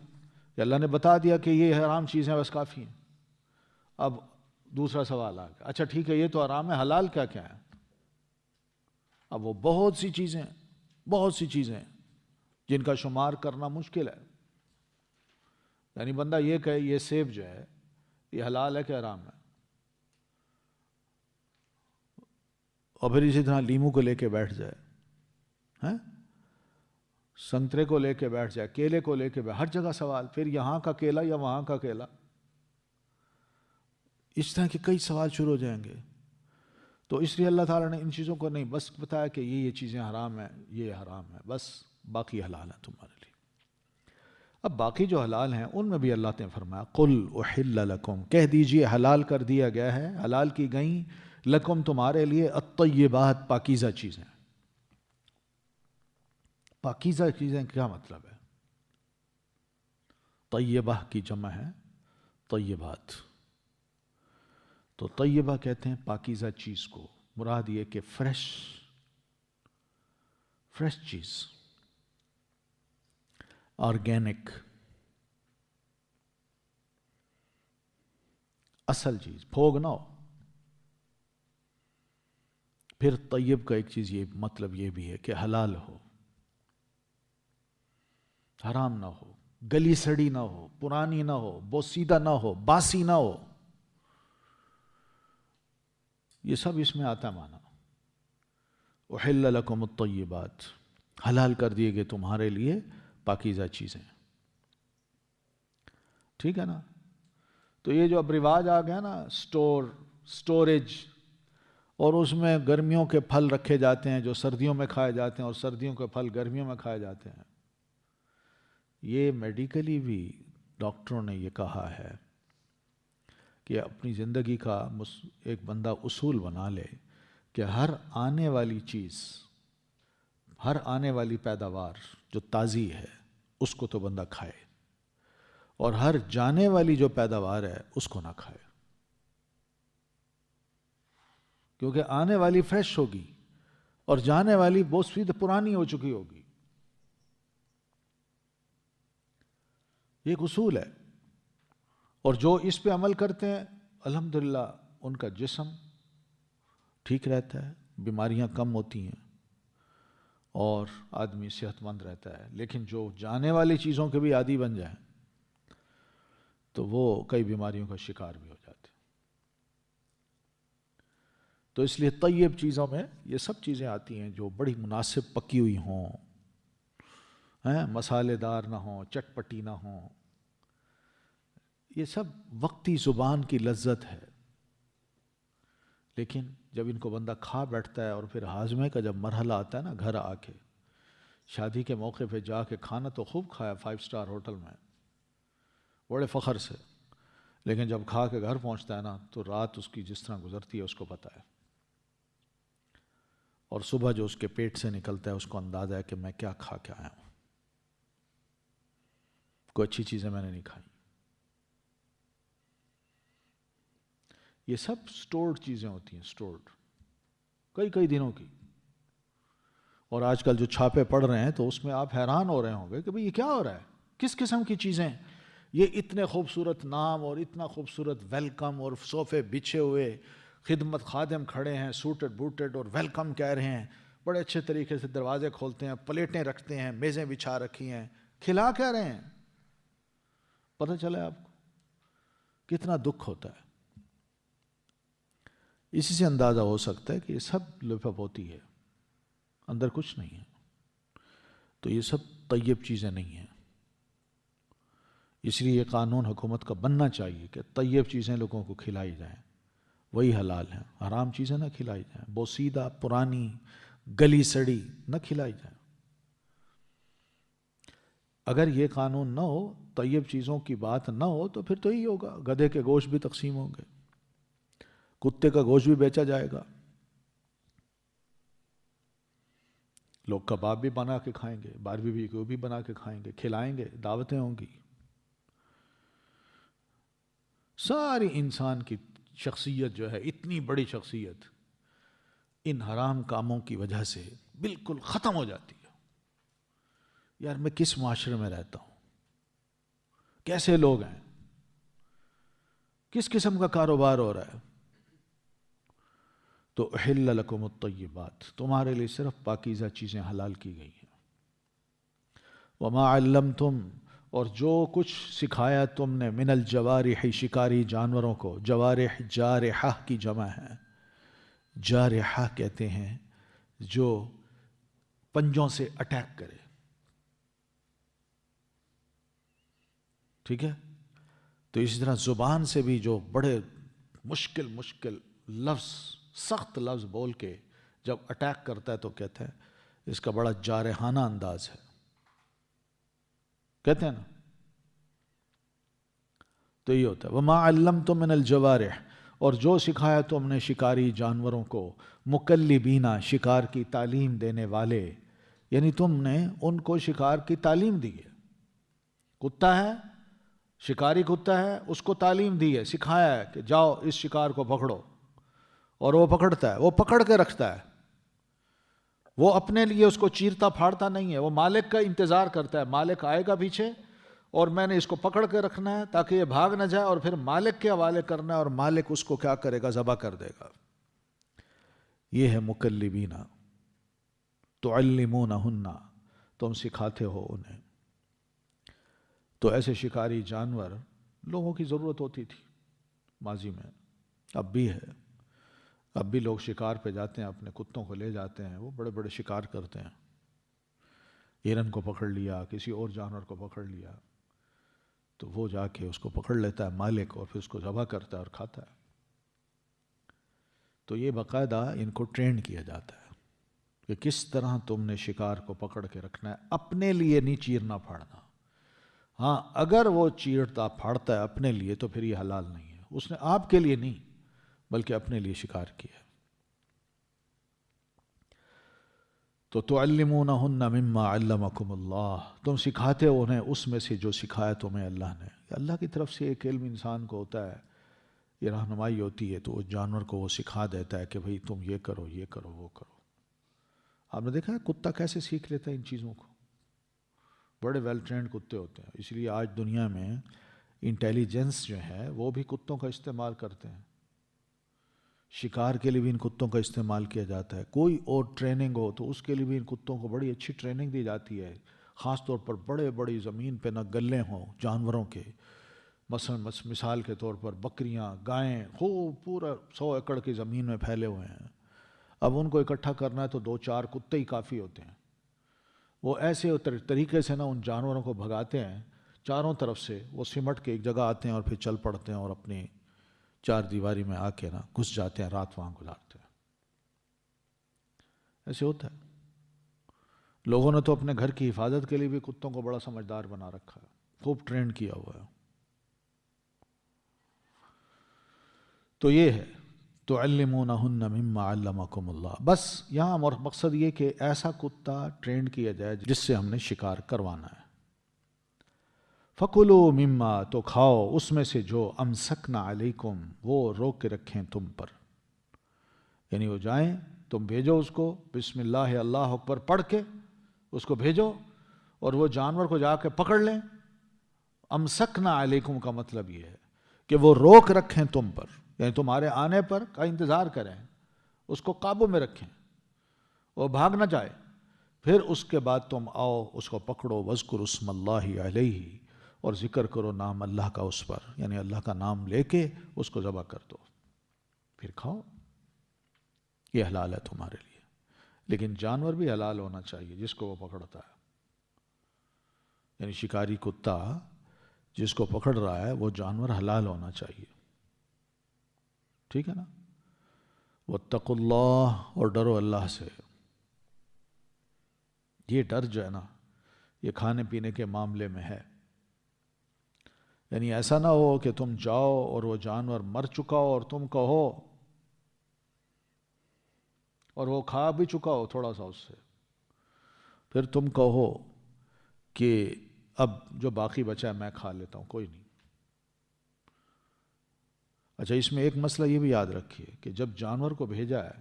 کہ اللہ نے بتا دیا کہ یہ حرام چیزیں بس کافی ہیں. اب دوسرا سوال آ گیا، اچھا ٹھیک ہے یہ تو حرام ہے، حلال کیا کیا ہے؟ اب وہ بہت سی چیزیں ہیں جن کا شمار کرنا مشکل ہے. یعنی بندہ یہ کہے یہ سیب جو ہے یہ حلال ہے کہ حرام ہے، اور پھر اسی طرح لیمو کو لے کے بیٹھ جائے، سنترے کو لے کے بیٹھ جائے، کیلے کو لے کے بیٹھ، ہر جگہ سوال، پھر یہاں کا کیلا یا وہاں کا کیلا، اس طرح کے کئی سوال شروع ہو جائیں گے. تو اس لیے اللہ تعالیٰ نے ان چیزوں کو نہیں بس بتایا کہ یہ چیزیں حرام ہیں، یہ حرام ہے، بس باقی حلال ہیں تمہارے لیے. اب باقی جو حلال ہیں ان میں بھی اللہ نے فرمایا قل احل لکم، کہہ دیجئے حلال کر دیا گیا ہے، حلال کی گئیں لکم تمہارے لیے الطیبات پاکیزہ چیزیں. پاکیزہ چیزیں کیا مطلب ہے؟ طیبہ کی جمع ہے طیبات. تو طیبہ کہتے ہیں پاکیزہ چیز کو، مراد یہ کہ فریش چیز، آرگینک، اصل چیز، پھوگ نہ ہو. پھر طیب کا ایک چیز یہ مطلب یہ بھی ہے کہ حلال ہو، حرام نہ ہو، گلی سڑی نہ ہو، پرانی نہ ہو، بوسیدہ نہ ہو، باسی نہ ہو. یہ سب اس میں آتا مانا. احل لکم الطیبات، حلال کر دیے گئے تمہارے لیے پاکیزہ چیزیں. ٹھیک ہے نا؟ تو یہ جو اب رواج آ گیا نا سٹوریج، اور اس میں گرمیوں کے پھل رکھے جاتے ہیں جو سردیوں میں کھائے جاتے ہیں، اور سردیوں کے پھل گرمیوں میں کھائے جاتے ہیں. یہ میڈیکلی بھی ڈاکٹروں نے یہ کہا ہے کہ اپنی زندگی کا ایک بندہ اصول بنا لے کہ ہر آنے والی چیز، ہر آنے والی پیداوار جو تازی ہے اس کو تو بندہ کھائے، اور ہر جانے والی جو پیداوار ہے اس کو نہ کھائے، کیونکہ آنے والی فریش ہوگی اور جانے والی بوسفید پرانی ہو چکی ہوگی. یہ ایک اصول ہے، اور جو اس پہ عمل کرتے ہیں الحمدللہ ان کا جسم ٹھیک رہتا ہے، بیماریاں کم ہوتی ہیں اور آدمی صحت مند رہتا ہے. لیکن جو جانے والی چیزوں کے بھی عادی بن جائیں تو وہ کئی بیماریوں کا شکار بھی ہو جاتے ہیں. تو اس لیے طیب چیزوں میں یہ سب چیزیں آتی ہیں جو بڑی مناسب پکی ہوئی ہوں، مسالے دار نہ ہوں، چٹپٹی نہ ہوں. یہ سب وقتی زبان کی لذت ہے، لیکن جب ان کو بندہ کھا بیٹھتا ہے اور پھر ہاضمے کا جب مرحلہ آتا ہے نا، گھر آ کے شادی کے موقع پہ جا کے کھانا تو خوب کھایا 5 اسٹار ہوٹل میں بڑے فخر سے، لیکن جب کھا کے گھر پہنچتا ہے نا تو رات اس کی جس طرح گزرتی ہے اس کو پتہ ہے، اور صبح جو اس کے پیٹ سے نکلتا ہے اس کو اندازہ ہے کہ میں کیا کھا کے آیا ہوں، کوئی اچھی چیزیں میں نے نہیں کھائی. یہ سب سٹورڈ چیزیں ہوتی ہیں، سٹورڈ کئی دنوں کی. اور آج کل جو چھاپے پڑ رہے ہیں تو اس میں آپ حیران ہو رہے ہوں گے کہ بھئی یہ کیا ہو رہا ہے، کس قسم کی چیزیں، یہ اتنے خوبصورت نام اور اتنا خوبصورت ویلکم، اور صوفے بچھے ہوئے، خدمت خادم کھڑے ہیں سوٹڈ بوٹڈ اور ویلکم کہہ رہے ہیں، بڑے اچھے طریقے سے دروازے کھولتے ہیں، پلیٹیں رکھتے ہیں، میزیں بچھا رکھی ہیں، کھلا کہہ رہے ہیں. پتہ چلا آپ کو کتنا دکھ ہوتا ہے. اسی سے اندازہ ہو سکتا ہے کہ یہ سب لفف ہوتی ہے، اندر کچھ نہیں ہے. تو یہ سب طیب چیزیں نہیں ہیں. اس لیے یہ قانون حکومت کا بننا چاہیے کہ طیب چیزیں لوگوں کو کھلائی جائیں، وہی حلال ہیں. حرام چیزیں نہ کھلائی جائیں، بوسیدہ پرانی گلی سڑی نہ کھلائی جائیں. اگر یہ قانون نہ ہو، طیب چیزوں کی بات نہ ہو، تو پھر تو ہی ہوگا، گدھے کے گوشت بھی تقسیم ہوں گے، کتے کا گوشت بھی بیچا جائے گا، لوگ کباب بھی بنا کے کھائیں گے، باربیکیو بھی بنا کے کھائیں گے، کھلائیں گے، دعوتیں ہوں گی. ساری انسان کی شخصیت جو ہے اتنی بڑی شخصیت، ان حرام کاموں کی وجہ سے بالکل ختم ہو جاتی ہے. یار میں کس معاشرے میں رہتا ہوں, کیسے لوگ ہیں, کس قسم کا کاروبار ہو رہا ہے. تو احل لکم الطیبات, تمہارے لیے صرف پاکیزہ چیزیں حلال کی گئی ہیں. وما علمتم, اور جو کچھ سکھایا تم نے, من الجوارح, شکاری جانوروں کو. جوارح جارحہ کی جمع ہے. جارحہ کہتے ہیں جو پنجوں سے اٹیک کرے. ٹھیک ہے, تو اسی طرح زبان سے بھی جو بڑے مشکل لفظ, سخت لفظ بول کے جب اٹیک کرتا ہے تو کہتے ہیں اس کا بڑا جارحانہ انداز ہے, کہتے ہیں نا. تو یہ ہوتا ہے وما علمتم من الجوارح, اور جو سکھایا تم نے شکاری جانوروں کو. مکلبینا, شکار کی تعلیم دینے والے, یعنی تم نے ان کو شکار کی تعلیم دی ہے. کتا ہے, شکاری کتا ہے, اس کو تعلیم دی ہے, سکھایا ہے کہ جاؤ اس شکار کو پکڑو, اور وہ پکڑتا ہے, وہ پکڑ کے رکھتا ہے. وہ اپنے لیے اس کو چیرتا پھاڑتا نہیں ہے, وہ مالک کا انتظار کرتا ہے. مالک آئے گا پیچھے اور میں نے اس کو پکڑ کے رکھنا ہے تاکہ یہ بھاگ نہ جائے, اور پھر مالک کے حوالے کرنا ہے, اور مالک اس کو کیا کرے گا, ذبح کر دے گا. یہ ہے مکلبینا. تعلمونہن, تم سکھاتے ہو انہیں. تو ایسے شکاری جانور لوگوں کی ضرورت ہوتی تھی ماضی میں, اب بھی ہے. اب بھی لوگ شکار پہ جاتے ہیں, اپنے کتوں کو لے جاتے ہیں, وہ بڑے بڑے شکار کرتے ہیں. ہرن کو پکڑ لیا, کسی اور جانور کو پکڑ لیا, تو وہ جا کے اس کو پکڑ لیتا ہے مالک, اور پھر اس کو ذبح کرتا ہے اور کھاتا ہے. تو یہ باقاعدہ ان کو ٹرینڈ کیا جاتا ہے کہ کس طرح تم نے شکار کو پکڑ کے رکھنا ہے, اپنے لیے نہیں چیرنا پھاڑنا. ہاں اگر وہ چیرتا پھاڑتا ہے اپنے لیے تو پھر یہ حلال نہیں ہے. اس نے آپ کے لیے نہیں بلکہ اپنے لیے شکار کیا. تو تعلمونہن مما علمکم اللہ, تم سکھاتے ہو انہیں اس میں سے جو سکھایا تمہیں اللہ نے. اللہ کی طرف سے ایک علم انسان کو ہوتا ہے, یہ رہنمائی ہوتی ہے, تو اس جانور کو وہ سکھا دیتا ہے کہ بھئی تم یہ کرو, یہ کرو, وہ کرو. آپ نے دیکھا ہے کتا کیسے سیکھ لیتا ہے ان چیزوں کو. بڑے ویل ٹرینڈ کتے ہوتے ہیں. اس لیے آج دنیا میں انٹیلیجنس جو ہے وہ بھی کتوں کا استعمال کرتے ہیں. شکار کے لیے بھی ان کتوں کا استعمال کیا جاتا ہے. کوئی اور ٹریننگ ہو تو اس کے لیے بھی ان کتوں کو بڑی اچھی ٹریننگ دی جاتی ہے, خاص طور پر بڑے بڑی زمین پہ نہ گلے ہوں جانوروں کے. مثلا مثال کے طور پر بکریاں, گائیں خوب پورا 100 ایکڑ کی زمین میں پھیلے ہوئے ہیں. اب ان کو اکٹھا کرنا ہے تو 2-4 کتے ہی کافی ہوتے ہیں. وہ ایسے طریقے سے نا ان جانوروں کو بھگاتے ہیں چاروں طرف سے. وہ سمٹ کے ایک جگہ آتے ہیں اور پھر چل پڑتے ہیں, اور اپنی 4 دیواری میں آ کے نا گھس جاتے ہیں, رات وہاں گزارتے ہیں. ایسے ہوتا ہے. لوگوں نے تو اپنے گھر کی حفاظت کے لیے بھی کتوں کو بڑا سمجھدار بنا رکھا ہے, خوب ٹرینڈ کیا ہوا ہے. تو یہ ہے تعلمونہن مما علمکم اللہ. بس یہاں مقصد یہ کہ ایسا کتا ٹرینڈ کیا جائے جس سے ہم نے شکار کروانا ہے. فَكُلُوا مِمَّا, تو کھاؤ اس میں سے جو امسکنا علیکم, وہ روک کے رکھیں تم پر. یعنی وہ جائیں, تم بھیجو اس کو, بسم اللہ اللہ اکبر پڑھ کے اس کو بھیجو, اور وہ جانور کو جا کے پکڑ لیں. امسکنا علیکم کا مطلب یہ ہے کہ وہ روک رکھیں تم پر, یعنی تمہارے آنے پر کا انتظار کریں, اس کو قابو میں رکھیں, وہ بھاگ نہ جائے. پھر اس کے بعد تم آؤ اس کو پکڑو. وَاذْكُرُوا اسْمَ اللَّهِ عَلَيْهِ, اور ذکر کرو نام اللہ کا اس پر, یعنی اللہ کا نام لے کے اس کو ذبح کر دو, پھر کھاؤ. یہ حلال ہے تمہارے لیے. لیکن جانور بھی حلال ہونا چاہیے جس کو وہ پکڑتا ہے. یعنی شکاری کتا جس کو پکڑ رہا ہے وہ جانور حلال ہونا چاہیے. ٹھیک ہے نا. واتقوا اللہ, اور ڈرو اللہ سے. یہ ڈر جو ہے نا یہ کھانے پینے کے معاملے میں ہے. یعنی ایسا نہ ہو کہ تم جاؤ اور وہ جانور مر چکا ہو اور تم کہو, اور وہ کھا بھی چکا ہو تھوڑا سا اس سے, پھر تم کہو کہ اب جو باقی بچا ہے میں کھا لیتا ہوں, کوئی نہیں. اچھا, اس میں ایک مسئلہ یہ بھی یاد رکھیے کہ جب جانور کو بھیجا ہے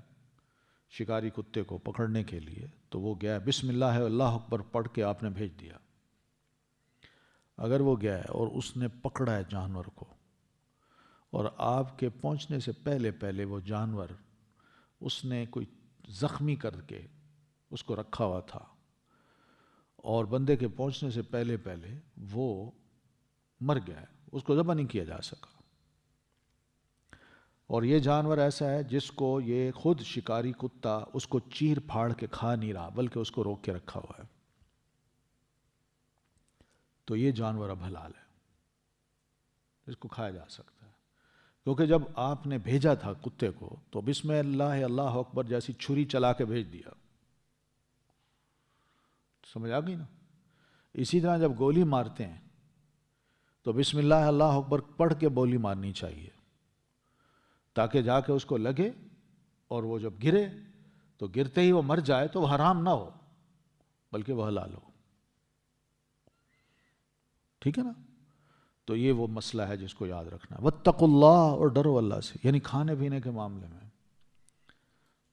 شکاری کتے کو پکڑنے کے لیے، تو وہ گیا، بسم اللہ ہے اللہ اکبر پڑھ کے آپ نے بھیج دیا. اگر وہ گیا اور اس نے پکڑا ہے جانور کو، اور آپ کے پہنچنے سے پہلے پہلے وہ جانور اس نے کوئی زخمی کر کے اس کو رکھا ہوا تھا، اور بندے کے پہنچنے سے پہلے پہلے وہ مر گیا ہے، اس کو ذبح نہیں کیا جا سکا، اور یہ جانور ایسا ہے جس کو یہ خود شکاری کتا اس کو چیر پھاڑ کے کھا نہیں رہا بلکہ اس کو روک کے رکھا ہوا ہے، تو یہ جانور اب حلال ہے، اس کو کھایا جا سکتا ہے. کیونکہ جب آپ نے بھیجا تھا کتے کو تو بسم اللہ اللہ اکبر جیسی چھری چلا کے بھیج دیا. سمجھ آ گئی نا؟ اسی طرح جب گولی مارتے ہیں تو بسم اللہ اللہ اکبر پڑھ کے گولی مارنی چاہیے، تاکہ جا کے اس کو لگے، اور وہ جب گرے تو گرتے ہی وہ مر جائے تو وہ حرام نہ ہو بلکہ وہ حلال ہو. ٹھیک ہے نا؟ تو یہ وہ مسئلہ ہے جس کو یاد رکھنا ہے. واتقوا اللہ، اور ڈرو اللہ سے. یعنی کھانے پینے کے معاملے میں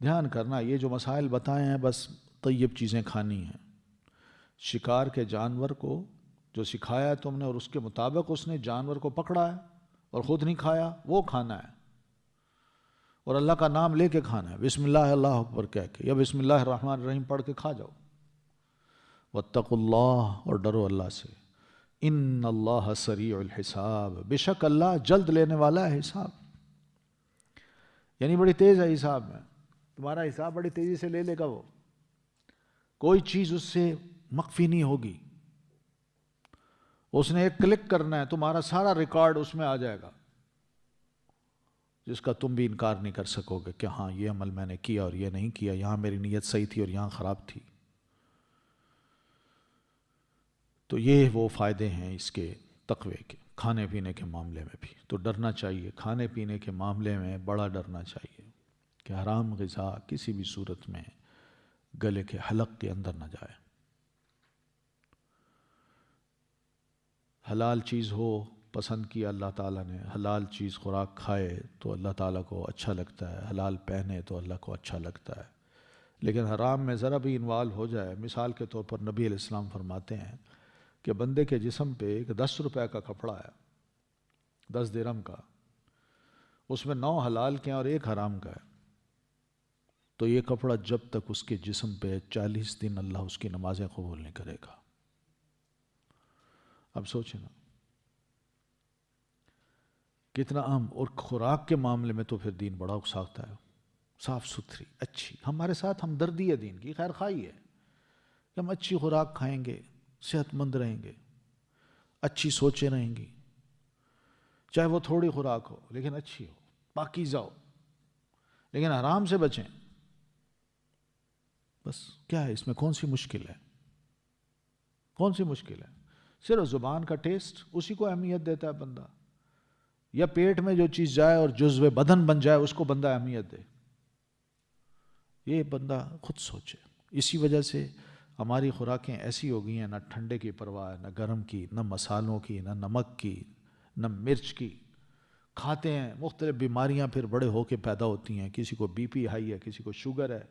دھیان کرنا. یہ جو مسائل بتائے ہیں بس طیب چیزیں کھانی ہیں. شکار کے جانور کو جو سکھایا ہے تم نے اور اس کے مطابق اس نے جانور کو پکڑا ہے اور خود نہیں کھایا، وہ کھانا ہے، اور اللہ کا نام لے کے کھانا ہے، بسم اللہ اللہ اکبر کہہ کے، یا بسم اللہ الرحمن الرحیم پڑھ کے کھا جاؤ. واتقوا اللہ، اور ڈرو اللہ سے. ان اللہ سریع الحساب، بے شک اللہ جلد لینے والا ہے حساب. یعنی بڑی تیز ہے حساب میں، تمہارا حساب بڑی تیزی سے لے لے گا. وہ کوئی چیز اس سے مخفی نہیں ہوگی، اس نے ایک کلک کرنا ہے، تمہارا سارا ریکارڈ اس میں آ جائے گا، جس کا تم بھی انکار نہیں کر سکو گے کہ ہاں یہ عمل میں نے کیا اور یہ نہیں کیا، یہاں میری نیت صحیح تھی اور یہاں خراب تھی. تو یہ وہ فائدے ہیں اس کے تقوی کے، کھانے پینے کے معاملے میں بھی. تو ڈرنا چاہیے کھانے پینے کے معاملے میں، بڑا ڈرنا چاہیے کہ حرام غذا کسی بھی صورت میں گلے کے حلق کے اندر نہ جائے. حلال چیز ہو، پسند کیا اللہ تعالیٰ نے، حلال چیز خوراک کھائے تو اللہ تعالیٰ کو اچھا لگتا ہے، حلال پہنے تو اللہ کو اچھا لگتا ہے. لیکن حرام میں ذرا بھی انوالو ہو جائے، مثال کے طور پر نبی علیہ السلام فرماتے ہیں کہ بندے کے جسم پہ ایک 10 روپے کا کپڑا ہے، 10 درہم کا، اس میں 9 حلال کے ہیں اور 1 حرام کا ہے، تو یہ کپڑا جب تک اس کے جسم پہ 40 دن اللہ اس کی نمازیں قبول نہیں کرے گا. اب سوچیں نا کتنا اہم. اور خوراک کے معاملے میں تو پھر دین بڑا اکساتا ہے، صاف ستھری اچھی. ہمارے ساتھ ہمدردی ہے دین کی، خیر خواہی ہے کہ ہم اچھی خوراک کھائیں گے، صحت مند رہیں گے، اچھی سوچیں رہیں گی، چاہے وہ تھوڑی خوراک ہو لیکن اچھی ہو، پاکیزہ ہو. لیکن حرام سے بچیں. بس کیا ہے اس میں، کون سی مشکل ہے؟ کون سی مشکل ہے؟ صرف زبان کا ٹیسٹ، اسی کو اہمیت دیتا ہے بندہ، یا پیٹ میں جو چیز جائے اور جزو بدن بن جائے اس کو بندہ اہمیت دے. یہ بندہ خود سوچے. اسی وجہ سے ہماری خوراکیں ایسی ہو گئی ہیں، نہ ٹھنڈے کی پرواہ ہے، نہ گرم کی، نہ مسالوں کی، نہ نمک کی، نہ مرچ کی. کھاتے ہیں، مختلف بیماریاں پھر بڑے ہو کے پیدا ہوتی ہیں. کسی کو بی پی ہائی ہے، کسی کو شوگر ہے،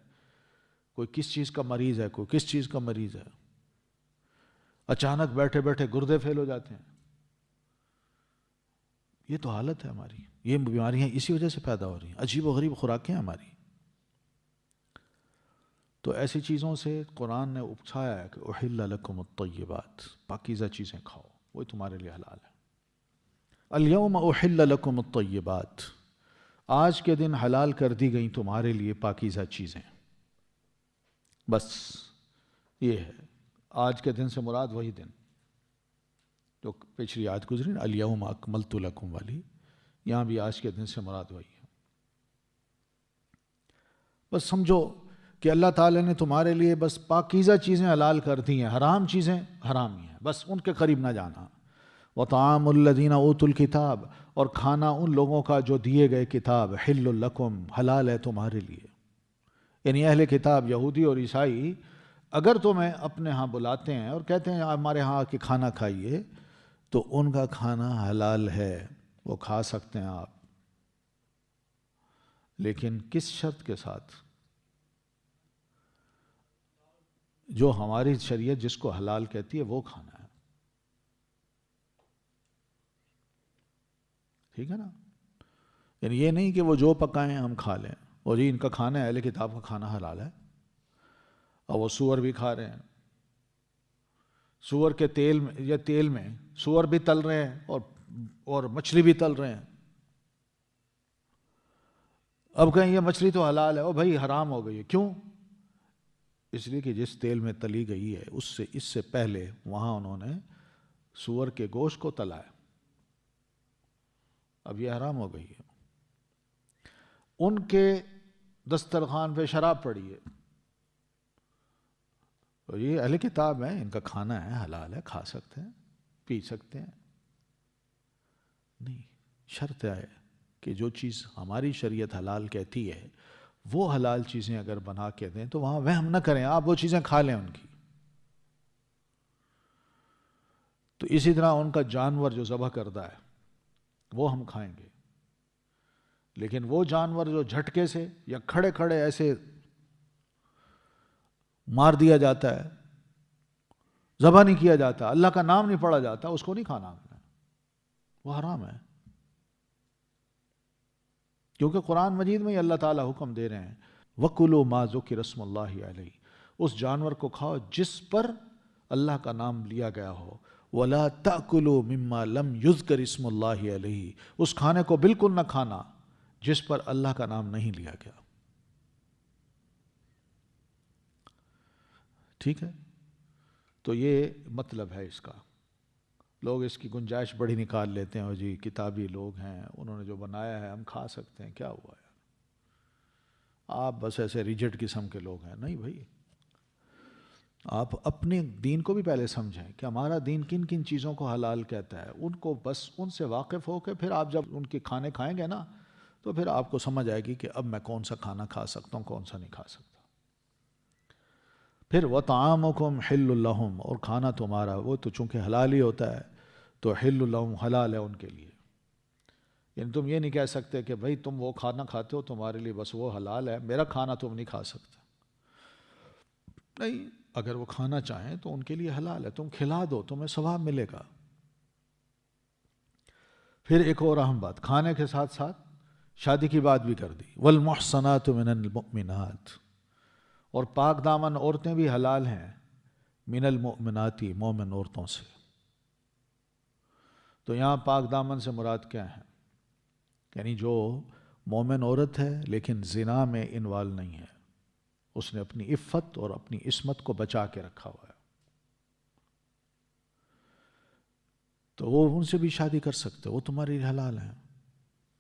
کوئی کس چیز کا مریض ہے، کوئی کس چیز کا مریض ہے. اچانک بیٹھے بیٹھے گردے فیل ہو جاتے ہیں. یہ تو حالت ہے ہماری. یہ بیماریاں اسی وجہ سے پیدا ہو رہی ہیں، عجیب و غریب خوراکیں ہماری. تو ایسی چیزوں سے قرآن نے اکسایا ہے کہ احل لکم الطیبات، پاکیزہ چیزیں کھاؤ، وہی تمہارے لیے حلال ہے. الیوم احل لکم الطیبات، آج کے دن حلال کر دی گئیں تمہارے لیے پاکیزہ چیزیں. بس یہ ہے. آج کے دن سے مراد وہی دن جو پچھلی آیت گزری نا، الیوم اکملت لکم والی، یہاں بھی آج کے دن سے مراد وہی ہے. بس سمجھو کہ اللہ تعالیٰ نے تمہارے لیے بس پاکیزہ چیزیں حلال کر دی ہیں، حرام چیزیں حرام ہی ہیں، بس ان کے قریب نہ جانا. وطعام الذین اوتوا الکتاب، اور کھانا ان لوگوں کا جو دیے گئے کتاب، حل لکم، حلال ہے تمہارے لیے. یعنی اہل کتاب یہودی اور عیسائی اگر تمہیں اپنے ہاں بلاتے ہیں اور کہتے ہیں ہمارے ہاں آ کے کھانا کھائیے، تو ان کا کھانا حلال ہے، وہ کھا سکتے ہیں آپ، لیکن کس شرط کے ساتھ؟ جو ہماری شریعت جس کو حلال کہتی ہے وہ کھانا ہے، ٹھیک ہے نا؟ یعنی یہ نہیں کہ وہ جو پکائیں ہم کھا لیں، اور جی ان کا کھانا ہے، اہل کتاب کا کھانا حلال ہے، اور وہ سور بھی کھا رہے ہیں، سور کے تیل میں یا تیل میں سور بھی تل رہے ہیں اور مچھلی بھی تل رہے ہیں۔ اب کہیں یہ مچھلی تو حلال ہے، او بھائی حرام ہو گئی ہے، کیوں؟ اس لیے کہ جس تیل میں تلی گئی ہے اس سے پہلے وہاں انہوں نے سور کے گوشت کو تلا ہے، اب یہ حرام ہو گئی ہے۔ ان کے دسترخوان پہ شراب پڑی ہے، اور یہ اہل کتاب ہیں، ان کا کھانا ہے، حلال ہے، کھا سکتے ہیں، پی سکتے ہیں۔ نہیں، شرط ہے کہ جو چیز ہماری شریعت حلال کہتی ہے وہ حلال چیزیں اگر بنا کے دیں تو وہاں وہم نہ کریں، آپ وہ چیزیں کھا لیں ان کی۔ تو اسی طرح ان کا جانور جو ذبح کردہ ہے وہ ہم کھائیں گے، لیکن وہ جانور جو جھٹکے سے یا کھڑے کھڑے ایسے مار دیا جاتا ہے، ذبح نہیں کیا جاتا، اللہ کا نام نہیں پڑھا جاتا، اس کو نہیں کھانا ہم نے، وہ حرام ہے۔ کیونکہ قرآن مجید میں ہی اللہ تعالیٰ حکم دے رہے ہیں وَكُلُوا مَا ذُكِرَ اسْمُ اللَّهِ عَلَيْهِ، اس جانور کو کھاؤ جس پر اللہ کا نام لیا گیا ہو، وَلَا تَأْكُلُوا مِمَّا لَمْ يُذْكَرِ اسْمُ اللَّهِ عَلَيْهِ، اس کھانے کو بالکل نہ کھانا جس پر اللہ کا نام نہیں لیا گیا، ٹھیک ہے؟ تو یہ مطلب ہے اس کا۔ لوگ اس کی گنجائش بڑی نکال لیتے ہیں، اور جی کتابی لوگ ہیں، انہوں نے جو بنایا ہے ہم کھا سکتے ہیں، کیا ہوا یار؟ آپ بس ایسے ریجڈ قسم کے لوگ ہیں، نہیں بھائی، آپ اپنے دین کو بھی پہلے سمجھیں کہ ہمارا دین کن کن چیزوں کو حلال کہتا ہے، ان کو بس ان سے واقف ہو کے پھر آپ جب ان کے کھانے کھائیں گے نا تو پھر آپ کو سمجھ آئے گی کہ اب میں کون سا کھانا کھا سکتا ہوں، کون سا نہیں کھا سکتا۔ پھر وَطَعَامُكُمْ حِلٌّ لَهُمْ، اور کھانا تمہارا وہ تو چونکہ حلال ہی ہوتا ہے تو حِلٌّ لَهُمْ، حلال ہے ان کے لیے۔ یعنی تم یہ نہیں کہہ سکتے کہ بھائی تم وہ کھانا کھاتے ہو تمہارے لیے بس وہ حلال ہے، میرا کھانا تم نہیں کھا سکتے، نہیں، اگر وہ کھانا چاہیں تو ان کے لیے حلال ہے، تم کھلا دو، تمہیں ثواب ملے گا۔ پھر ایک اور اہم بات، کھانے کے ساتھ ساتھ شادی کی بات بھی کر دی، وَالْمُحْصَنَاتُ مِنَ الْمُؤْمِنَاتِ، اور پاک دامن عورتیں بھی حلال ہیں من المؤمناتی، مومن عورتوں سے۔ تو یہاں پاک دامن سے مراد کیا ہے؟ یعنی جو مومن عورت ہے لیکن زنا میں انوالو نہیں ہے، اس نے اپنی عفت اور اپنی عصمت کو بچا کے رکھا ہوا ہے، تو وہ ان سے بھی شادی کر سکتے، وہ تمہاری حلال ہیں۔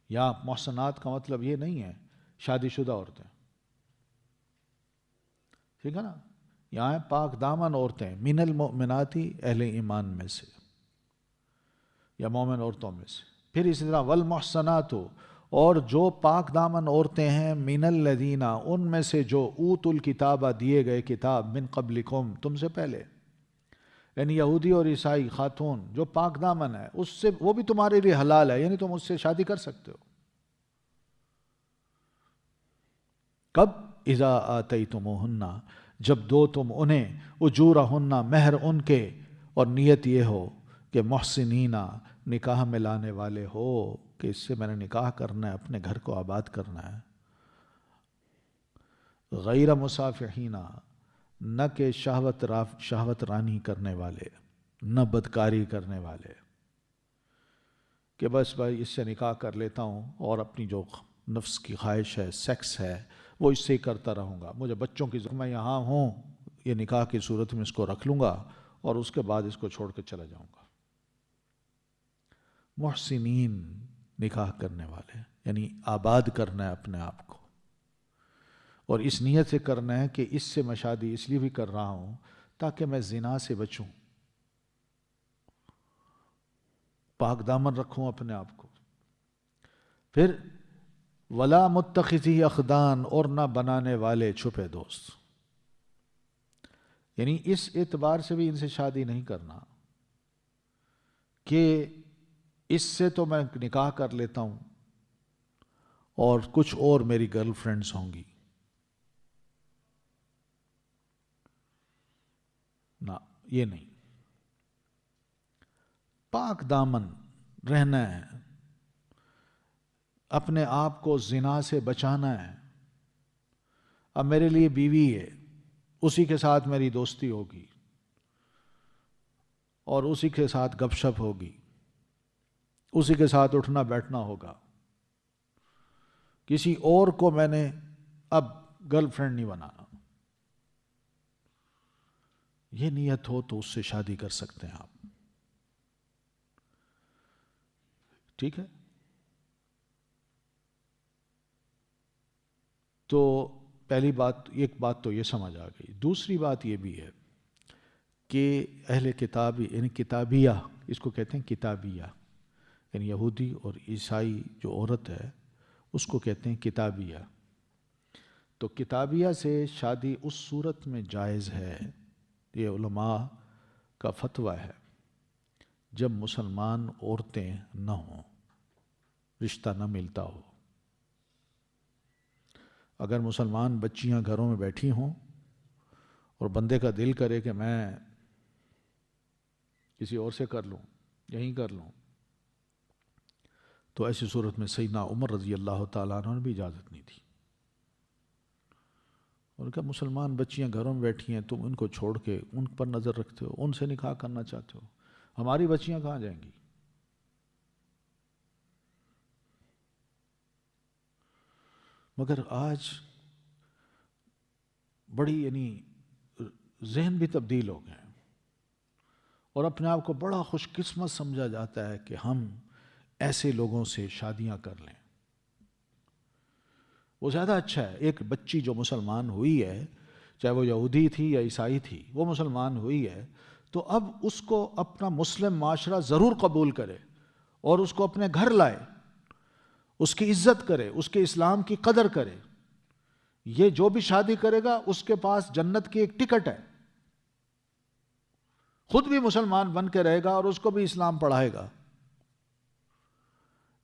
یا محسنات کا مطلب یہ نہیں ہے شادی شدہ عورتیں، ٹھیک ہے نا؟ یہاں پاک دامن عورتیں، من المؤمناتی، اہل ایمان میں سے یا مومن عورتوں میں سے۔ پھر اسی طرح والمحسنات، اور جو پاک دامن عورتیں ہیں، من الذین، ان میں سے جو اوتوا الکتاب، دیے گئے کتاب، من قبلکم، تم سے پہلے، یعنی یہودی اور عیسائی خاتون جو پاک دامن ہے، اس سے وہ بھی تمہارے لیے حلال ہے، یعنی تم اس سے شادی کر سکتے ہو۔ کب؟ اذا آتیتموہن، جب دو تم انہیں، اجورہن، مہر ان کے، اور نیت یہ ہو کہ محسنین، نکاح میں لانے والے ہو، کہ اس سے میں نے نکاح کرنا ہے، اپنے گھر کو آباد کرنا ہے، غیر مسافحین، نہ کہ شہوت رانی کرنے والے، نہ بدکاری کرنے والے، کہ بس بھائی اس سے نکاح کر لیتا ہوں اور اپنی جو نفس کی خواہش ہے، سیکس ہے، وہ اس سے ہی کرتا رہوں گا، مجھے بچوں کی ضرورت، میں یہاں ہوں، یہ نکاح کی صورت میں اس کو رکھ لوں گا اور اس کے بعد اس کو چھوڑ کے چلا جاؤں گا۔ محسنین، نکاح کرنے والے، یعنی آباد کرنا ہے اپنے آپ کو، اور اس نیت سے کرنا ہے کہ اس سے میں شادی اس لیے بھی کر رہا ہوں تاکہ میں زنا سے بچوں، پاک دامن رکھوں اپنے آپ کو۔ پھر ولا متخذی اخدان، اور نہ بنانے والے چھپے دوست، یعنی اس اعتبار سے بھی ان سے شادی نہیں کرنا کہ اس سے تو میں نکاح کر لیتا ہوں اور کچھ اور میری گرل فرینڈز ہوں گی، نہ، یہ نہیں، پاک دامن رہنا ہے، اپنے آپ کو زنا سے بچانا ہے۔ اب میرے لیے بیوی ہے، اسی کے ساتھ میری دوستی ہوگی اور اسی کے ساتھ گپ شپ ہوگی، اسی کے ساتھ اٹھنا بیٹھنا ہوگا، کسی اور کو میں نے اب گرل فرینڈ نہیں بنانا۔ یہ نیت ہو تو اس سے شادی کر سکتے ہیں آپ، ٹھیک ہے؟ تو پہلی بات، ایک بات تو یہ سمجھ آ گئی۔ دوسری بات یہ بھی ہے کہ اہل کتابی، یعنی کتابیہ، اس کو کہتے ہیں کتابیہ، یعنی یہودی اور عیسائی جو عورت ہے اس کو کہتے ہیں کتابیہ۔ تو کتابیہ سے شادی اس صورت میں جائز ہے، یہ علماء کا فتویٰ ہے، جب مسلمان عورتیں نہ ہوں، رشتہ نہ ملتا ہو۔ اگر مسلمان بچیاں گھروں میں بیٹھی ہوں اور بندے کا دل کرے کہ میں کسی اور سے کر لوں، یہیں کر لوں، تو ایسی صورت میں سیدنا عمر رضی اللہ تعالیٰ عنہ نے بھی اجازت نہیں دی۔ اور کہا مسلمان بچیاں گھروں میں بیٹھی ہیں، تم ان کو چھوڑ کے ان پر نظر رکھتے ہو، ان سے نکاح کرنا چاہتے ہو، ہماری بچیاں کہاں جائیں گی؟ مگر آج بڑی یعنی ذہن بھی تبدیل ہو گئے اور اپنے آپ کو بڑا خوش قسمت سمجھا جاتا ہے کہ ہم ایسے لوگوں سے شادیاں کر لیں۔ وہ زیادہ اچھا ہے۔ ایک بچی جو مسلمان ہوئی ہے، چاہے وہ یہودی تھی یا عیسائی تھی، وہ مسلمان ہوئی ہے، تو اب اس کو اپنا مسلم معاشرہ ضرور قبول کرے اور اس کو اپنے گھر لائے، اس کی عزت کرے، اس کے اسلام کی قدر کرے۔ یہ جو بھی شادی کرے گا اس کے پاس جنت کی ایک ٹکٹ ہے، خود بھی مسلمان بن کے رہے گا اور اس کو بھی اسلام پڑھائے گا۔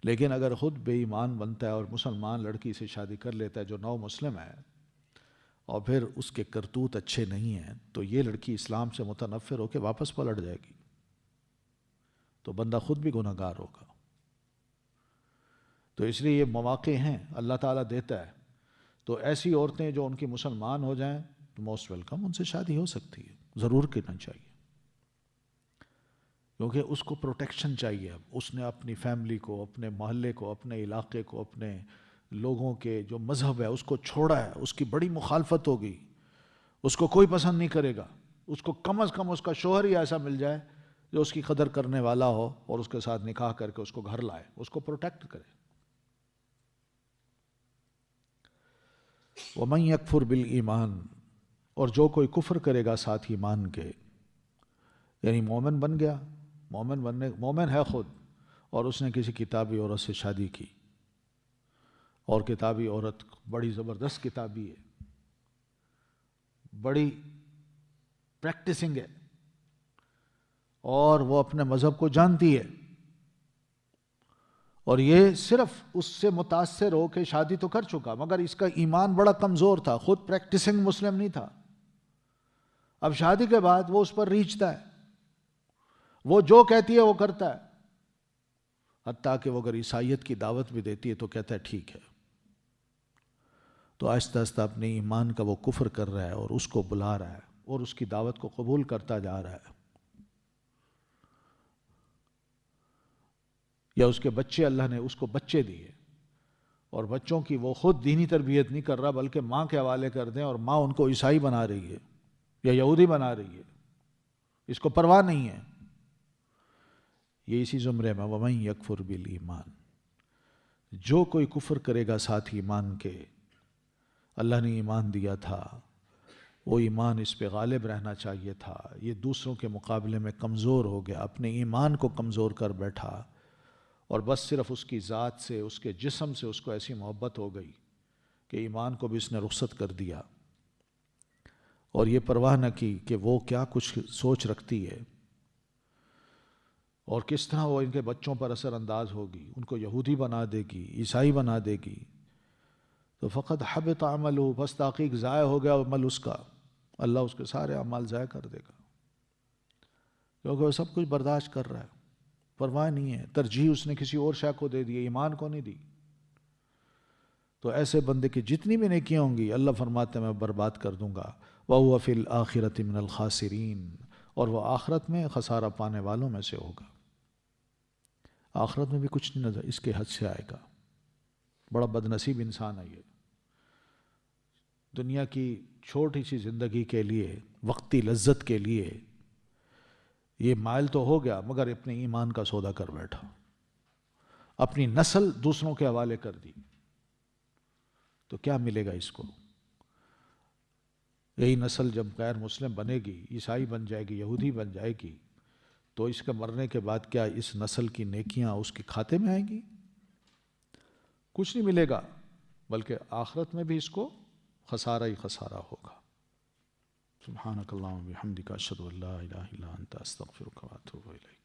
لیکن اگر خود بے ایمان بنتا ہے اور مسلمان لڑکی سے شادی کر لیتا ہے جو نو مسلم ہے، اور پھر اس کے کرتوت اچھے نہیں ہیں، تو یہ لڑکی اسلام سے متنفر ہو کے واپس پلٹ جائے گی، تو بندہ خود بھی گنہگار ہوگا۔ تو اس لیے یہ مواقع ہیں اللہ تعالیٰ دیتا ہے، تو ایسی عورتیں جو ان کی مسلمان ہو جائیں تو موسٹ ویلکم، ان سے شادی ہو سکتی ہے، ضرور کرنا چاہیے، کیونکہ اس کو پروٹیکشن چاہیے۔ اب اس نے اپنی فیملی کو، اپنے محلے کو، اپنے علاقے کو، اپنے لوگوں کے جو مذہب ہے اس کو چھوڑا ہے، اس کی بڑی مخالفت ہوگی، اس کو کوئی پسند نہیں کرے گا، اس کو کم از کم اس کا شوہر ہی ایسا مل جائے جو اس کی قدر کرنے والا ہو اور اس کے ساتھ نکاح کر کے اس کو گھر لائے، اس کو پروٹیکٹ کرے۔ وَمَن يَكْفُرْ بِالْإِيمَانِ، اور جو کوئی کفر کرے گا ساتھ ایمان کے، یعنی مومن بن گیا، مومن ہے خود، اور اس نے کسی کتابی عورت سے شادی کی، اور کتابی عورت بڑی زبردست کتابی ہے، بڑی پریکٹسنگ ہے، اور وہ اپنے مذہب کو جانتی ہے، اور یہ صرف اس سے متاثر ہو کے شادی تو کر چکا، مگر اس کا ایمان بڑا کمزور تھا، خود پریکٹسنگ مسلم نہیں تھا۔ اب شادی کے بعد وہ اس پر ریچھتا ہے، وہ جو کہتی ہے وہ کرتا ہے، حتیٰ کہ وہ اگر عیسائیت کی دعوت بھی دیتی ہے تو کہتا ہے ٹھیک ہے۔ تو آہستہ آہستہ اپنے ایمان کا وہ کفر کر رہا ہے اور اس کو بلا رہا ہے اور اس کی دعوت کو قبول کرتا جا رہا ہے۔ یا اس کے بچے، اللہ نے اس کو بچے دیے اور بچوں کی وہ خود دینی تربیت نہیں کر رہا بلکہ ماں کے حوالے کر دیں، اور ماں ان کو عیسائی بنا رہی ہے یا یہودی بنا رہی ہے، اس کو پرواہ نہیں ہے۔ یہ اسی زمرے میں وَمَن يَكْفُرْ بِالْإِيمَانِ، جو کوئی کفر کرے گا ساتھ ایمان کے، اللہ نے ایمان دیا تھا، وہ ایمان اس پہ غالب رہنا چاہیے تھا، یہ دوسروں کے مقابلے میں کمزور ہو گیا، اپنے ایمان کو کمزور کر بیٹھا، اور بس صرف اس کی ذات سے، اس کے جسم سے اس کو ایسی محبت ہو گئی کہ ایمان کو بھی اس نے رخصت کر دیا، اور یہ پرواہ نہ کی کہ وہ کیا کچھ سوچ رکھتی ہے اور کس طرح وہ ان کے بچوں پر اثر انداز ہوگی، ان کو یہودی بنا دے گی، عیسائی بنا دے گی، تو فقط حبط عملہ، بس تحقیق ضائع ہو گیا عمل اس کا، اللہ اس کے سارے اعمال ضائع کر دے گا۔ کیونکہ وہ سب کچھ برداشت کر رہا ہے، پرواہ نہیں ہے، ترجیح اس نے کسی اور شے کو دے دی، ایمان کو نہیں دی۔ تو ایسے بندے کی جتنی بھی نیکیاں ہوں گی اللہ فرماتے ہیں میں برباد کر دوں گا۔ وَهُوَ فِي الْآخِرَةِ مِنَ الْخَاسِرِينَ، اور وہ آخرت میں خسارہ پانے والوں میں سے ہوگا۔ آخرت میں بھی کچھ نہیں نظر اس کے حد سے آئے گا۔ بڑا بدنصیب انسان ہے یہ، دنیا کی چھوٹی سی زندگی کے لیے، وقتی لذت کے لیے یہ مائل تو ہو گیا، مگر اپنے ایمان کا سودا کر بیٹھا، اپنی نسل دوسروں کے حوالے کر دی، تو کیا ملے گا اس کو؟ یہی نسل جب غیر مسلم بنے گی، عیسائی بن جائے گی، یہودی بن جائے گی، تو اس کے مرنے کے بعد کیا اس نسل کی نیکیاں اس کے کھاتے میں آئیں گی؟ کچھ نہیں ملے گا، بلکہ آخرت میں بھی اس کو خسارہ ہی خسارہ ہوگا۔ سبحانک اللہم و بحمدک، اشہد ان لا الہ الا انت، استغفرک و اتوب الیک۔